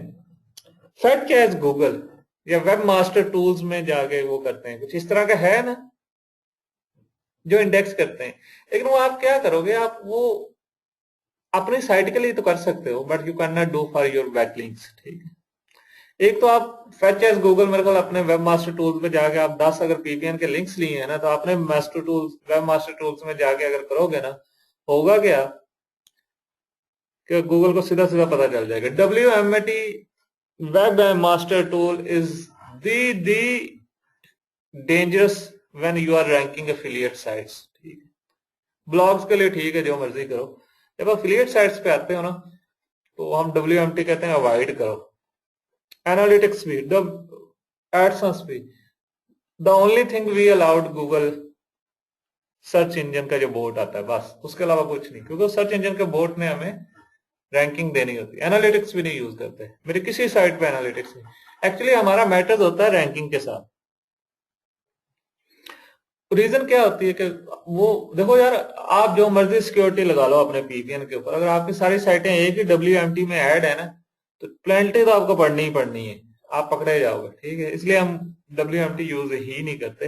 फेच एज गूगल या वेब मास्टर टूल्स में जाके वो करते हैं, कुछ इस तरह का है ना, जो इंडेक्स करते हैं। लेकिन वो आप क्या करोगे, आप वो अपनी साइट के लिए तो कर सकते हो, but you can not do for your backlinks, ठीक है। एक तो आप फेच एज गूगल, मेरे ख्याल अपने वेब मास्टर टूल्स में जाके आप 10 अगर पीवीएन के लिंक्स लिए हैं ना, तो अपने master tools, web master tools में जाके अगर करोगे ना, होगा क्या कि गूगल को सीधा सीधा पता चल जाएगा। WMAT web master tool is the dangerous when you are ranking affiliate sites, ठीक है। ब्लॉग्स के लिए ठीक है, जो मर्जी करो, जब एफिलिएट साइट्स पे आते हो ना, तो हम WMT कहते हैं अवॉइड करो। एनालिटिक्स भी, द एडसेंस भी, the only thing we allowed Google search engine का जो बोट आता है, बस उसके अलावा कुछ नहीं, क्योंकि सर्च इंजन के बोट ने हमें रैंकिंग देनी होती है। एनालिटिक्स भी नहीं यूज करते मेरे किसी साइट पे, एनालिटिक्स नहीं। एक्चुअली हमारा मैटर होता है रैंकिंग के साथ। रीजन क्या होती है कि वो देखो यार, आप जो मर्जी सिक्योरिटी लगा लो अपने पीवीएन के ऊपर, अगर आपकी सारी साइटें एक ही WMT में ऐड है ना, तो पेनल्टी तो आपको पढ़नी ही पढ़नी है, आप पकड़े जाओगे, ठीक है। इसलिए हम WMT यूज ही नहीं करते।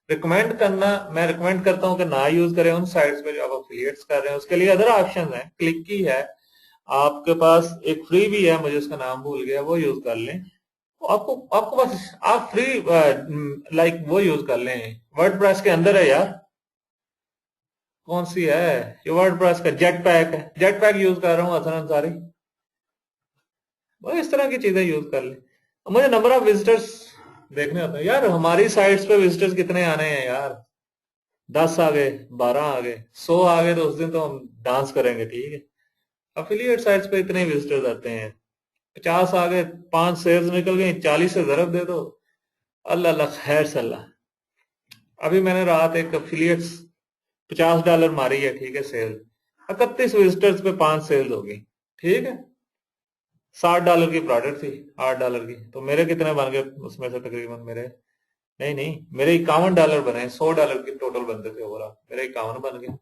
रिकमेंड करना, मैं रिकमेंड करता हूं कि ना यूज करें उन साइट्स पे जो आप अफिलिएट्स कर रहे हैं। उसके लिए अदर ऑप्शन है, क्लिक की है आपके पास, एक फ्री भी है, मुझे उसका नाम भूल गया, वो यूज कर लें। आपको आपको बस आप फ्री लाइक वो यूज कर लें, वर्डप्रेस के अंदर है यार, कौन सी है ये, वर्डप्रेस का जेट पैक है, जेट पैक यूज कर रहा हूँ हसन अंसारी। वो इस तरह की चीजें यूज कर ले। मुझे नंबर ऑफ विजिटर्स देखने होते हैं यार, हमारी साइट्स पे विजिटर्स कितने आने हैं यार, 10 आ गए, 12 आ गए, 100 आ गए, तो उस दिन तो हम डांस करेंगे, ठीक है। अफिलिएट साइट्स पे इतने विजिटर्स आते हैं, 50 आ गए, 5 शेयर्स निकल गए, 40 से जरब दे दो, अल्लाह अल्लाह खैर सल्ला। अभी मैंने रात एक अफिलिएट्स $50 मारी है, ठीक है, सेल, 31 विजिटर्स पे 5 सेल्स हो गई, ठीक है। $60 की प्रोडक्ट थी, $8 की, तो मेरे कितने बन गए उसमें से, तकरीबन मेरे, नहीं नहीं, मेरे $51 बने, $100 की टोटल बनते थे ओवरऑल, मेरे 51 बन गए।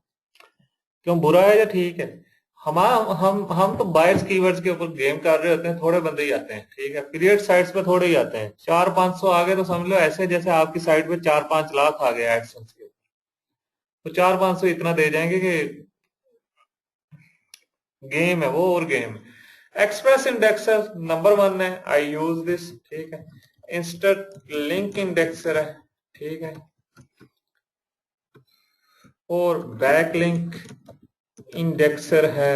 क्यों, बुरा है या ठीक है? हम तो बायर्स कीवर्ड्स के ऊपर गेम कर रहे होते हैं, थोड़े बंदे ही आते हैं, ठीक है। पीरियड साइट्स पे थोड़े ही आते हैं, 400-500 आ गए तो समझ लो ऐसे जैसे आपकी साइट पे 4-5 लाख आ गए एडसेंस के, तो 400-500 इतना दे जाएंगे कि गेम है वो, और गेम। एक्सप्रेस इंडेक्सर नंबर 1 है, आई यूज दिस, ठीक है। इंस्टेंट लिंक इंडेक्सर है, ठीक है। और बैकलिंक इंडेक्सर है,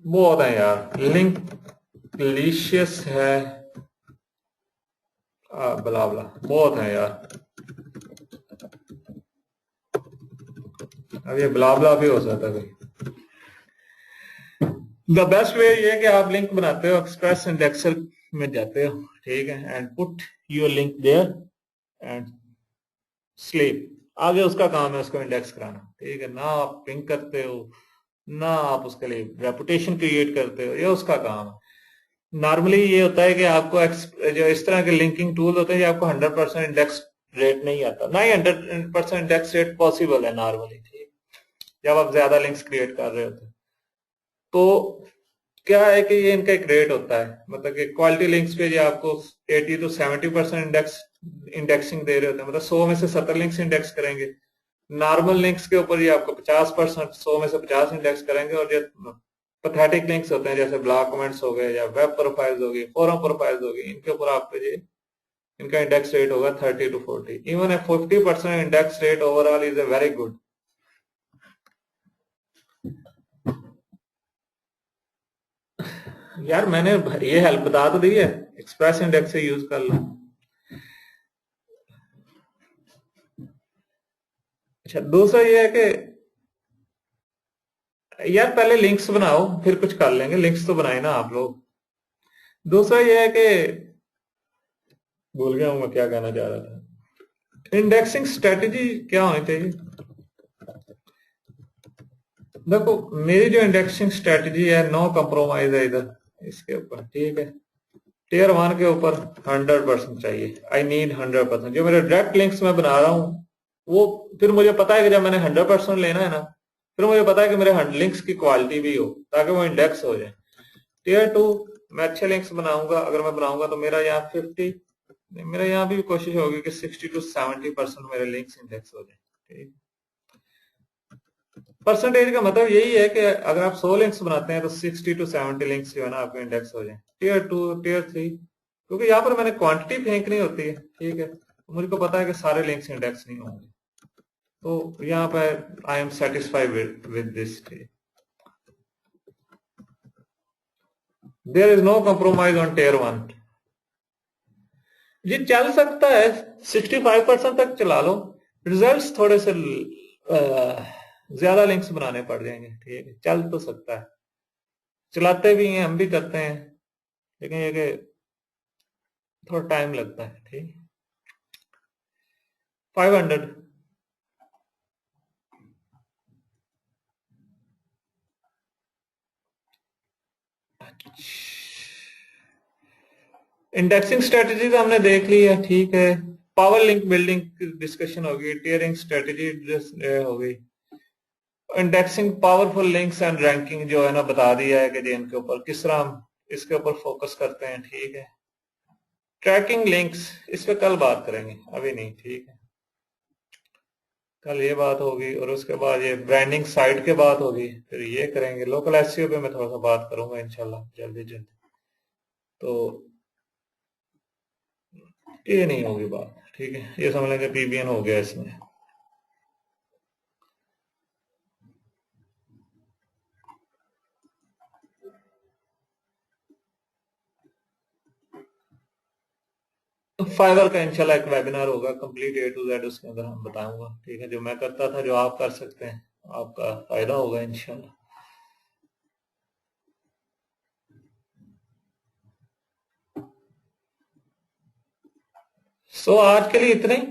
बहुत है यार, लिंक लिशियस है, बला बला बहुत है यार। अब ये बला बला भी हो सकता है। द बेस्ट वे ये कि आप लिंक बनाते हो, एक्सप्रेस इंडेक्सर में जाते हो, ठीक है, and put your link there and sleep. आगे उसका काम है उसको इंडेक्स कराना, ठीक है। ना आप पिंग करते हो, ना आप उसके लिए रेपुटेशन क्रिएट करते हो, ये उसका काम है। नॉर्मली ये होता है कि आपको जो इस तरह के लिंकिंग टूल होते हैं, आपको 100% इंडेक्स रेट नहीं आता, ना ही 100% इंडेक्स रेट पॉसिबल है नॉर्मली, ठीक, जब आप ज्यादा लिंक्स क्रिएट कर रहे होते हैं। तो क्या है कि ये इनका एक रेट होता है, मतलब कि क्वालिटी लिंक्स पे जो आपको 80 to 70% इंडेक्स इंडेक्सिंग दे रहे होते हैं, मतलब 100 में से 70 लिंक्स इंडेक्स करेंगे। नॉर्मल लिंक्स के ऊपर ये आपको 50%, 100 में से 50 इंडेक्स करेंगे। और जो पैथेटिक लिंक्स होते हैं जैसे ब्लॉग कमेंट्स हो गए या वेब प्रोफाइल्स हो गई, फोरम प्रोफाइल्स हो गई, इनके ऊपर आपको ये इनका इंडेक्स रेट होगा 30 to 40। Even a 50% index rate overall is a very good. यार मैंने ये हेल्प बता तो दी है, एक्सप्रेस इंडेक्स से यूज कर लो। अच्छा, दूसरा ये है कि यार पहले लिंक्स बनाओ फिर कुछ कर लेंगे, लिंक्स तो बनाए ना आप लोग। दूसरा ये है कि भूल गया हूं मैं क्या कहना चाह रहा था। इंडेक्सिंग स्ट्रेटेजी क्या होनी चाहिए? देखो मेरी जो इंडेक्सिंग स्ट्रेटेजी है, नो कंप्रोमाइज है इधर इसके ऊपर, ठीक है। टियर 1 के ऊपर 100% चाहिए, आई नीड 100%। जो मेरे डायरेक्ट लिंक्स में बना रहा हूँ वो फिर मुझे पता है कि जब मैंने 100% लेना है ना, फिर मुझे पता है कि मेरे लिंक्स की क्वालिटी भी हो ताकि वो इंडेक्स हो जाए। टियर 2 मैं अच्छे लिंक्स बनाऊंगा, अगर मैं बनाऊंगा तो मेरा यहाँ 50, मेरा यहाँ भी कोशिश होगी कि 60 to 70% मेरे लिंक्स इंडेक्स हो जाए, ठीक। परसेंटेज का मतलब यही है कि अगर आप 100 लिंक्स बनाते हैं तो 60 to 70 लिंक्स जो है ना आपके इंडेक्स हो जाए। टियर 2, टियर 3, क्योंकि यहाँ पर मैंने क्वांटिटी फेंकनी होती है, ठीक है। मुझे को पता है कि सारे लिंक्स इंडेक्स नहीं होंगे, तो यहाँ पर I am satisfied with this. There is no compromise on tier 1। ये चल सकता है, 65% तक चला लो। रिजल्ट्स थोड़े से ज्यादा लिंक्स बनाने पड़ जाएंगे, ठीक है। चल तो सकता है, चलाते भी हैं, हम भी करते हैं, लेकिन ये कि थोड़ा टाइम लगता है, ठीक। 500। इंडेक्सिंग स्ट्रेटजी तो हमने देख ली है, ठीक है। पावर लिंक बिल्डिंग डिस्कशन होगी, टियरिंग स्ट्रेटजी हो गई, indexing powerful links and ranking जो है ना बता दिया है कि जी इनके ऊपर किस तरह हम इसके ऊपर फोकस करते हैं, ठीक है। ट्रैकिंग लिंक्स इस पे कल बात करेंगे, अभी नहीं, ठीक है। कल ये बात होगी और उसके बाद ये ब्रांडिंग साइट के बात होगी, फिर ये करेंगे। लोकल एसईओ पे मैं थोड़ा सा बात करूंगा इंशाल्लाह जल्दी जल्दी, तो ये नहीं होगी बात, ठीक है। ये समझ लेंगे पीबीएन हो गया इसमें। फाइवर का इंशाल्लाह एक वेबिनार होगा कंप्लीट A to Z, उसके अंदर हम बताऊंगा, ठीक है। जो मैं करता था, जो आप कर सकते हैं, आपका फायदा होगा इंशाल्लाह। सो आज के लिए इतना ही।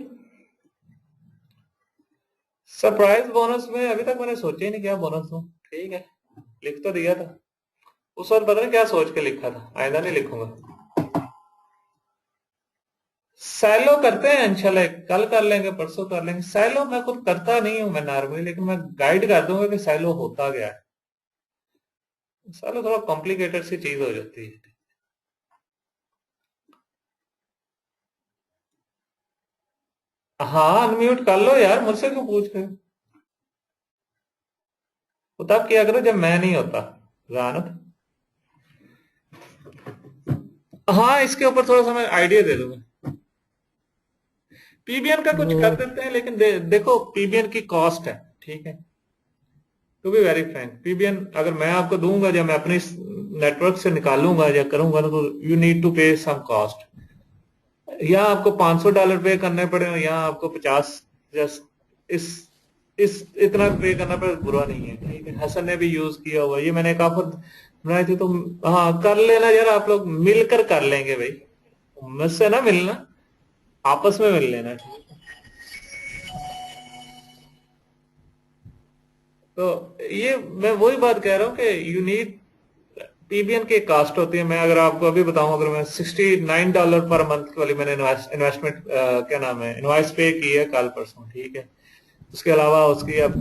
सरप्राइज बोनस में अभी तक मैंने सोचा ही नहीं क्या बोनस दूं, ठीक है। लिख तो दिया था उस वक्त, पता नहीं क्या सोच के लिखा था, आइंदा नहीं लिखूंगा। सैलो करते हैं इंशाल्लाह, कल कर लेंगे, परसों कर लेंगे। सैलो मैं खुद करता नहीं हूं मैं नॉर्मली, लेकिन मैं गाइड कर दूंगा कि सैलो होता क्या है। सैलो थोड़ा कॉम्प्लिकेटेड सी चीज हो जाती है। हाँ अनम्यूट कर लो यार, मुझसे क्यों पूछ रहे हो? वो तब किया करो जब मैं नहीं होता, जानत। हाँ इसके ऊपर थोड़ा सा मैं आइडिया दे दूंगा। पीबीएन का कुछ कर देते हैं, लेकिन देखो पीबीएन की कॉस्ट है, ठीक है। To be very frank, PBN अगर मैं आपको दूंगा, जब मैं अपने नेटवर्क से निकालूंगा या करूंगा ना, तो यू नीड टू पे सम कॉस्ट। यहाँ आपको $500 पे करने पड़े, यहाँ आपको 50, जस्ट इस इतना पे करना पड़े, बुरा नहीं है, ठीक है। हसन ने भी यूज किया हुआ, ये मैंने एक ऑफर बनाई थी, तो हाँ कर लेना यार, आप लोग मिलकर कर लेंगे भाई, मुझसे ना मिलना, आपस में मिल लेना, ठीक है। तो ये मैं वही बात कह रहा हूँ कि यू नीड, पीबीएन की कास्ट होती है। मैं अगर आपको अभी बताऊं, अगर मैं $69 पर मंथ वाली मैंने इन्वेस्टमेंट क्या नाम है, इनवाइस पे की है कल परसों, ठीक है। उसके अलावा उसकी अब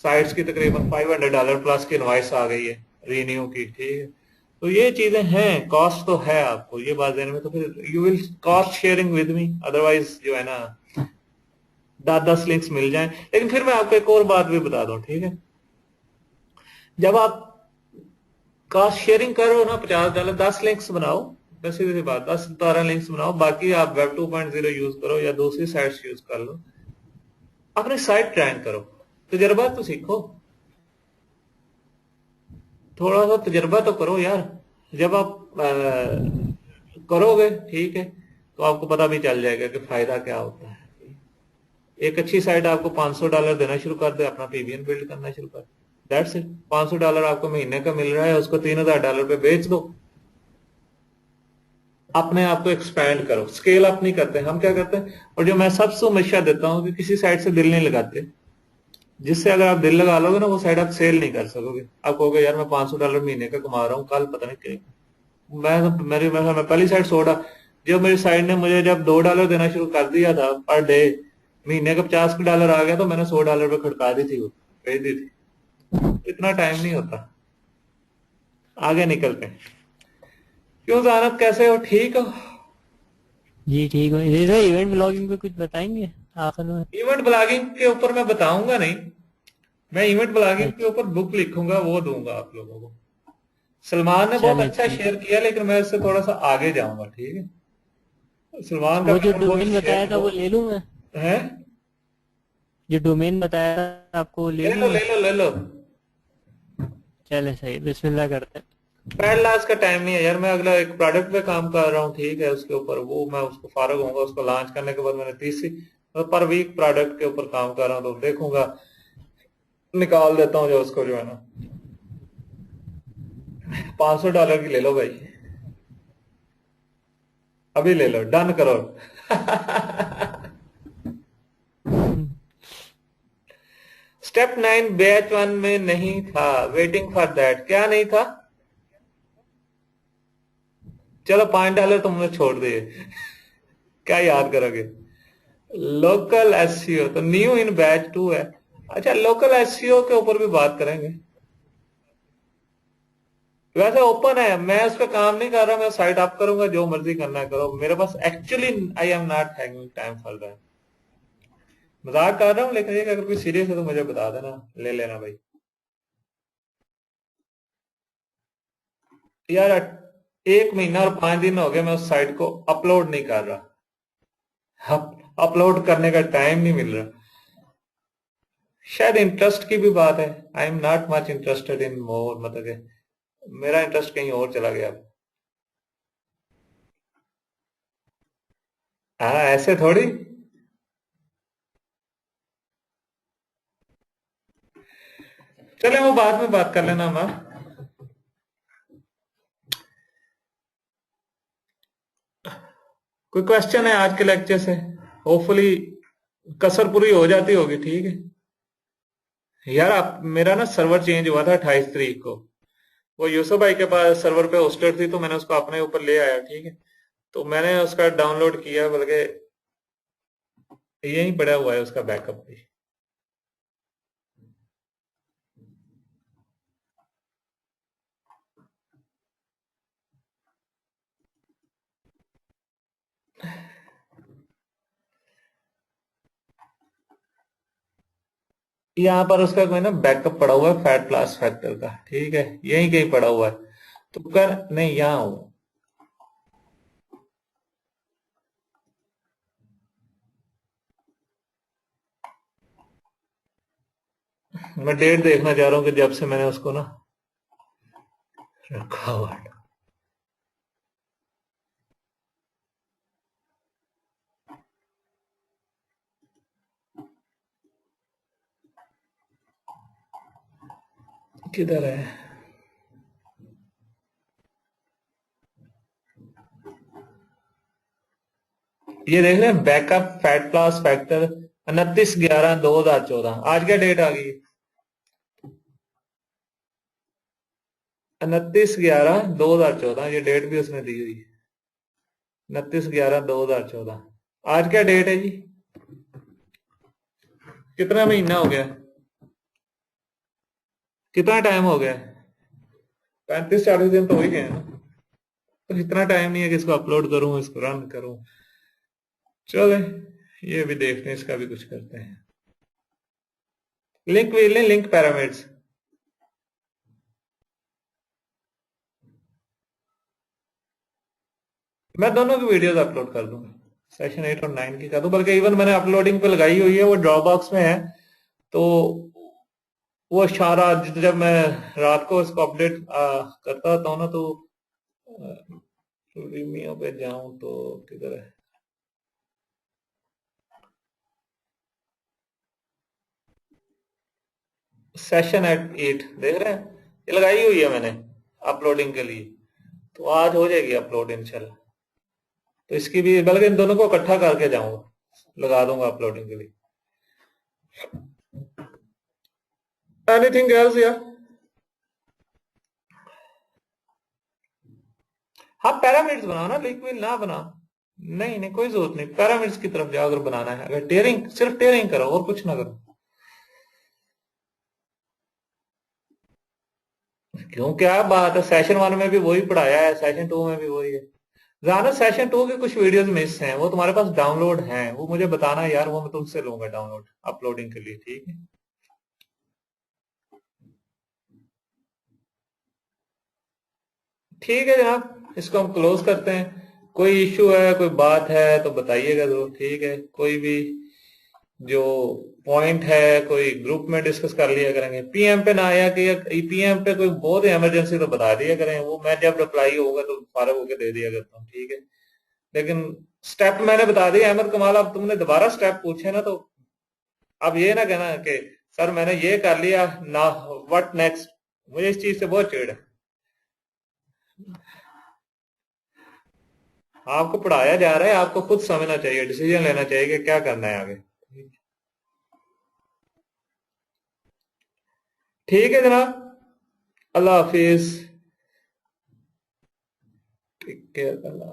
साइट्स की तकरीबन $500 प्लस की इनवाइस आ गई है रीन्यू की, ठीक है। तो ये चीजें हैं, कॉस्ट तो है आपको ये बात देने में, तो फिर you will cost sharing with me, otherwise जो है ना 10-10 लिंक्स मिल जाएं। लेकिन फिर मैं आपको एक और बात भी बता दूं, ठीक है, जब आप कॉस्ट शेयरिंग करो ना $50, 10 लिंक्स बनाओ, बस सीधी सी बात 10-12 लिंक्स बनाओ, बाकी आप वेब 2.0 यूज करो या दूसरी साइट्स यूज कर लो, अपनी साइट ट्राइन करो, तजर्बा तो सीखो, थोड़ा सा तजर्बा तो करो यार। जब आप करोगे ठीक है, तो आपको पता भी चल जाएगा कि फायदा क्या होता है। एक अच्छी साइट आपको $500 देना शुरू कर दे, अपना पीबीएन बिल्ड करना शुरू कर, दैट्स इट। $500 आपको महीने का मिल रहा है, उसको $3000 पे बेच दो, अपने आप को एक्सपैंड करो। स्केल अप नहीं करते हम, क्या करते हैं, और जो मैं सबसे हमेशा देता हूं कि किसी साइट से दिल नहीं लगाते, जिससे अगर आप दिल लगा लोगे ना वो साइट आप सेल नहीं कर सकोगे। आप कहोगे यार मैं $500 महीने का कमा रहा हूँ, कल पता नहीं क्या, मैं पहली साइट सोडा, जब मेरी साइट ने मुझे जब $2 देना शुरू कर दिया था पर डे, महीने का $50 आ गया, तो मैंने $100 पे खड़का दी थी, वो भेज दी थी। इतना टाइम नहीं होता। आगे निकलते हैं। क्यों जानत, कैसे हो, ठीक हो? जी ठीक है। ये सर इवेंट ब्लॉगिंग पे कुछ बताएंगे आखिर में? इवेंट ब्लॉगिंग के ऊपर मैं बताऊंगा नहीं, मैं इवेंट ब्लॉगिंग के अच्छा, ऊपर बुक लिखूंगा, वो दूंगा आप लोगों को। सलमान ने बहुत चले अच्छा ठीक। शेयर किया, लेकिन मैं इससे थोड़ा सा आगे जाऊंगा, ठीक है। सलमान का वो जो मैं वो डोमेन बताया शेयर था वो ले लूं मैं? है। जो डोमेन बताया था आपको वो ले ले लूं लो मैं? ले लो ले लो। चले सही, बिस्मिल्लाह करते हैं। पैड लास्ट का टाइम नहीं है यार, मैं अगला एक प्रोडक्ट पे काम कर रहा हूँ, ठीक है, उसके ऊपर वो मैं उसको फारग होऊंगा, उसको लॉन्च करने के बाद मैंने तीसरी पर वीक प्रोडक्ट के ऊपर काम कर रहा हूँ, तो देखूंगा, निकाल देता हूँ जो उसको, जो है ना, $500 की ले लो भाई, अभी ले लो, डन करो। स्टेप 9 बैच 1 में नहीं था, वेटिंग फॉर दैट, क्या नहीं था? चलो $5 तुमने छोड़ दिए। क्या याद करोगे? लोकल एसईओ तो न्यू इन बैच 2 है। अच्छा, लोकल एसईओ के ऊपर भी बात करेंगे। वैसे ओपन है, मैं उस पर काम नहीं कर रहा, मैं साइट अप करूंगा, जो मर्जी करना है करो, मेरे पास actually I am not having time for that. मजाक कर रहा हूँ, लेकिन ये अगर कोई सीरियस है तो मुझे बता देना, ले लेना भाई। यार 1 महीना और 5 दिन हो गए मैं उस साइट को अपलोड नहीं कर रहा, अपलोड करने का टाइम नहीं मिल रहा। शायद इंटरेस्ट की भी बात है, I am not much interested in more, मतलब कि मेरा इंटरेस्ट कहीं और चला गया। हाँ, ऐसे थोड़ी। चले वो बाद में बात कर लेना हमारा। कोई क्वेश्चन है आज के लेक्चर से? होपफुली कसर पूरी हो जाती होगी, ठीक है। यार आप, मेरा ना सर्वर चेंज हुआ था 28 तारीख को, वो यूसुफ भाई के पास सर्वर पे होस्टेड थी, तो मैंने उसको अपने ऊपर ले आया, ठीक है। तो मैंने उसका डाउनलोड किया, बल्कि यहीं पड़ा हुआ है उसका बैकअप भी। यहाँ पर उसका कोई ना बैकअप पड़ा हुआ है फैट क्लास फैक्टर का, ठीक है, यहीं कहीं पड़ा हुआ है। तो कर नहीं, यहाँ हूं मैं, डेट देखना चाह रहा हूँ कि जब से मैंने उसको ना रखा हुआ है। किधर है? ये देख रहे हैं, बैकअप फैट क्लास फैक्टर 29/11/2014। आज क्या डेट आ गई? 29/11/2014, ये डेट भी उसने दी हुई है, 29/11/2014। आज क्या डेट है जी? कितना महीना हो गया, कितना टाइम हो गया? 35-40 दिन तो हो ही गए ना, तो इतना टाइम नहीं है कि इसको अपलोड करूं, इसको रन करूं। चले ये भी देखते हैं, इसका भी कुछ करते हैं। लिंक भी लें, लिंक पैरामिड्स। मैं दोनों की वीडियोस अपलोड कर दूंगा, सेशन 8 और 9 की कर दूं, बल्कि इवन मैंने अपलोडिंग पे लगाई हुई है, वो ड्रॉप बॉक्स में है। तो वो सारा जब मैं रात को इसको अपडेट करता था ना, तो वीमियो पे जाऊं तो किधर है, सेशन एट 8 देख रहे हैं, ये लगाई हुई है मैंने अपलोडिंग के लिए। तो आज हो जाएगी अपलोड इंशाल्लाह। तो इसकी भी, बल्कि इन दोनों को इकट्ठा करके जाऊंगा, लगा दूंगा अपलोडिंग के लिए। एनीथिंग एल्स यार? हाँ पैरामिड्स बनाओ ना, लिंक विल ना बनाओ। नहीं नहीं कोई जरूरत नहीं, पैरामिड्स की तरफ जाओ अगर बनाना है। अगर टेयरिंग, सिर्फ टेयरिंग करो और कुछ ना करो। क्यों, क्या बात है, सेशन 1 में भी वही पढ़ाया है, सेशन 2 में भी वही है। जाना, सेशन 2 के कुछ वीडियोस मिस हैं, वो तुम्हारे पास डाउनलोड हैं, वो मुझे बताना यार, वो मैं तुमसे लूंगा डाउनलोड अपलोडिंग के लिए, ठीक है? ठीक है जनाब, इसको हम क्लोज करते हैं। कोई इश्यू है, कोई बात है तो बताइएगा जरूर, ठीक है? कोई भी जो पॉइंट है कोई ग्रुप में डिस्कस कर लिया करेंगे। पीएम पे ना आया कि पीएम पे कोई बहुत इमरजेंसी तो बता दिया करें, वो मैं जब रिप्लाई होगा तो फारग होकर दे दिया करता हूँ, ठीक है? लेकिन स्टेप मैंने बता दिया अहमद कमाल, अब तुमने दोबारा स्टेप पूछे ना, तो अब ये ना कहना कि सर मैंने ये कर लिया ना, व्हाट नेक्स्ट। मुझे इस चीज से बहुत चिढ़ है। आपको पढ़ाया जा रहा है, आपको खुद समझना चाहिए, डिसीजन लेना चाहिए कि क्या करना है आगे। ठीक है जनाब, अल्लाह हाफिज, टेक केयर, अल्लाह।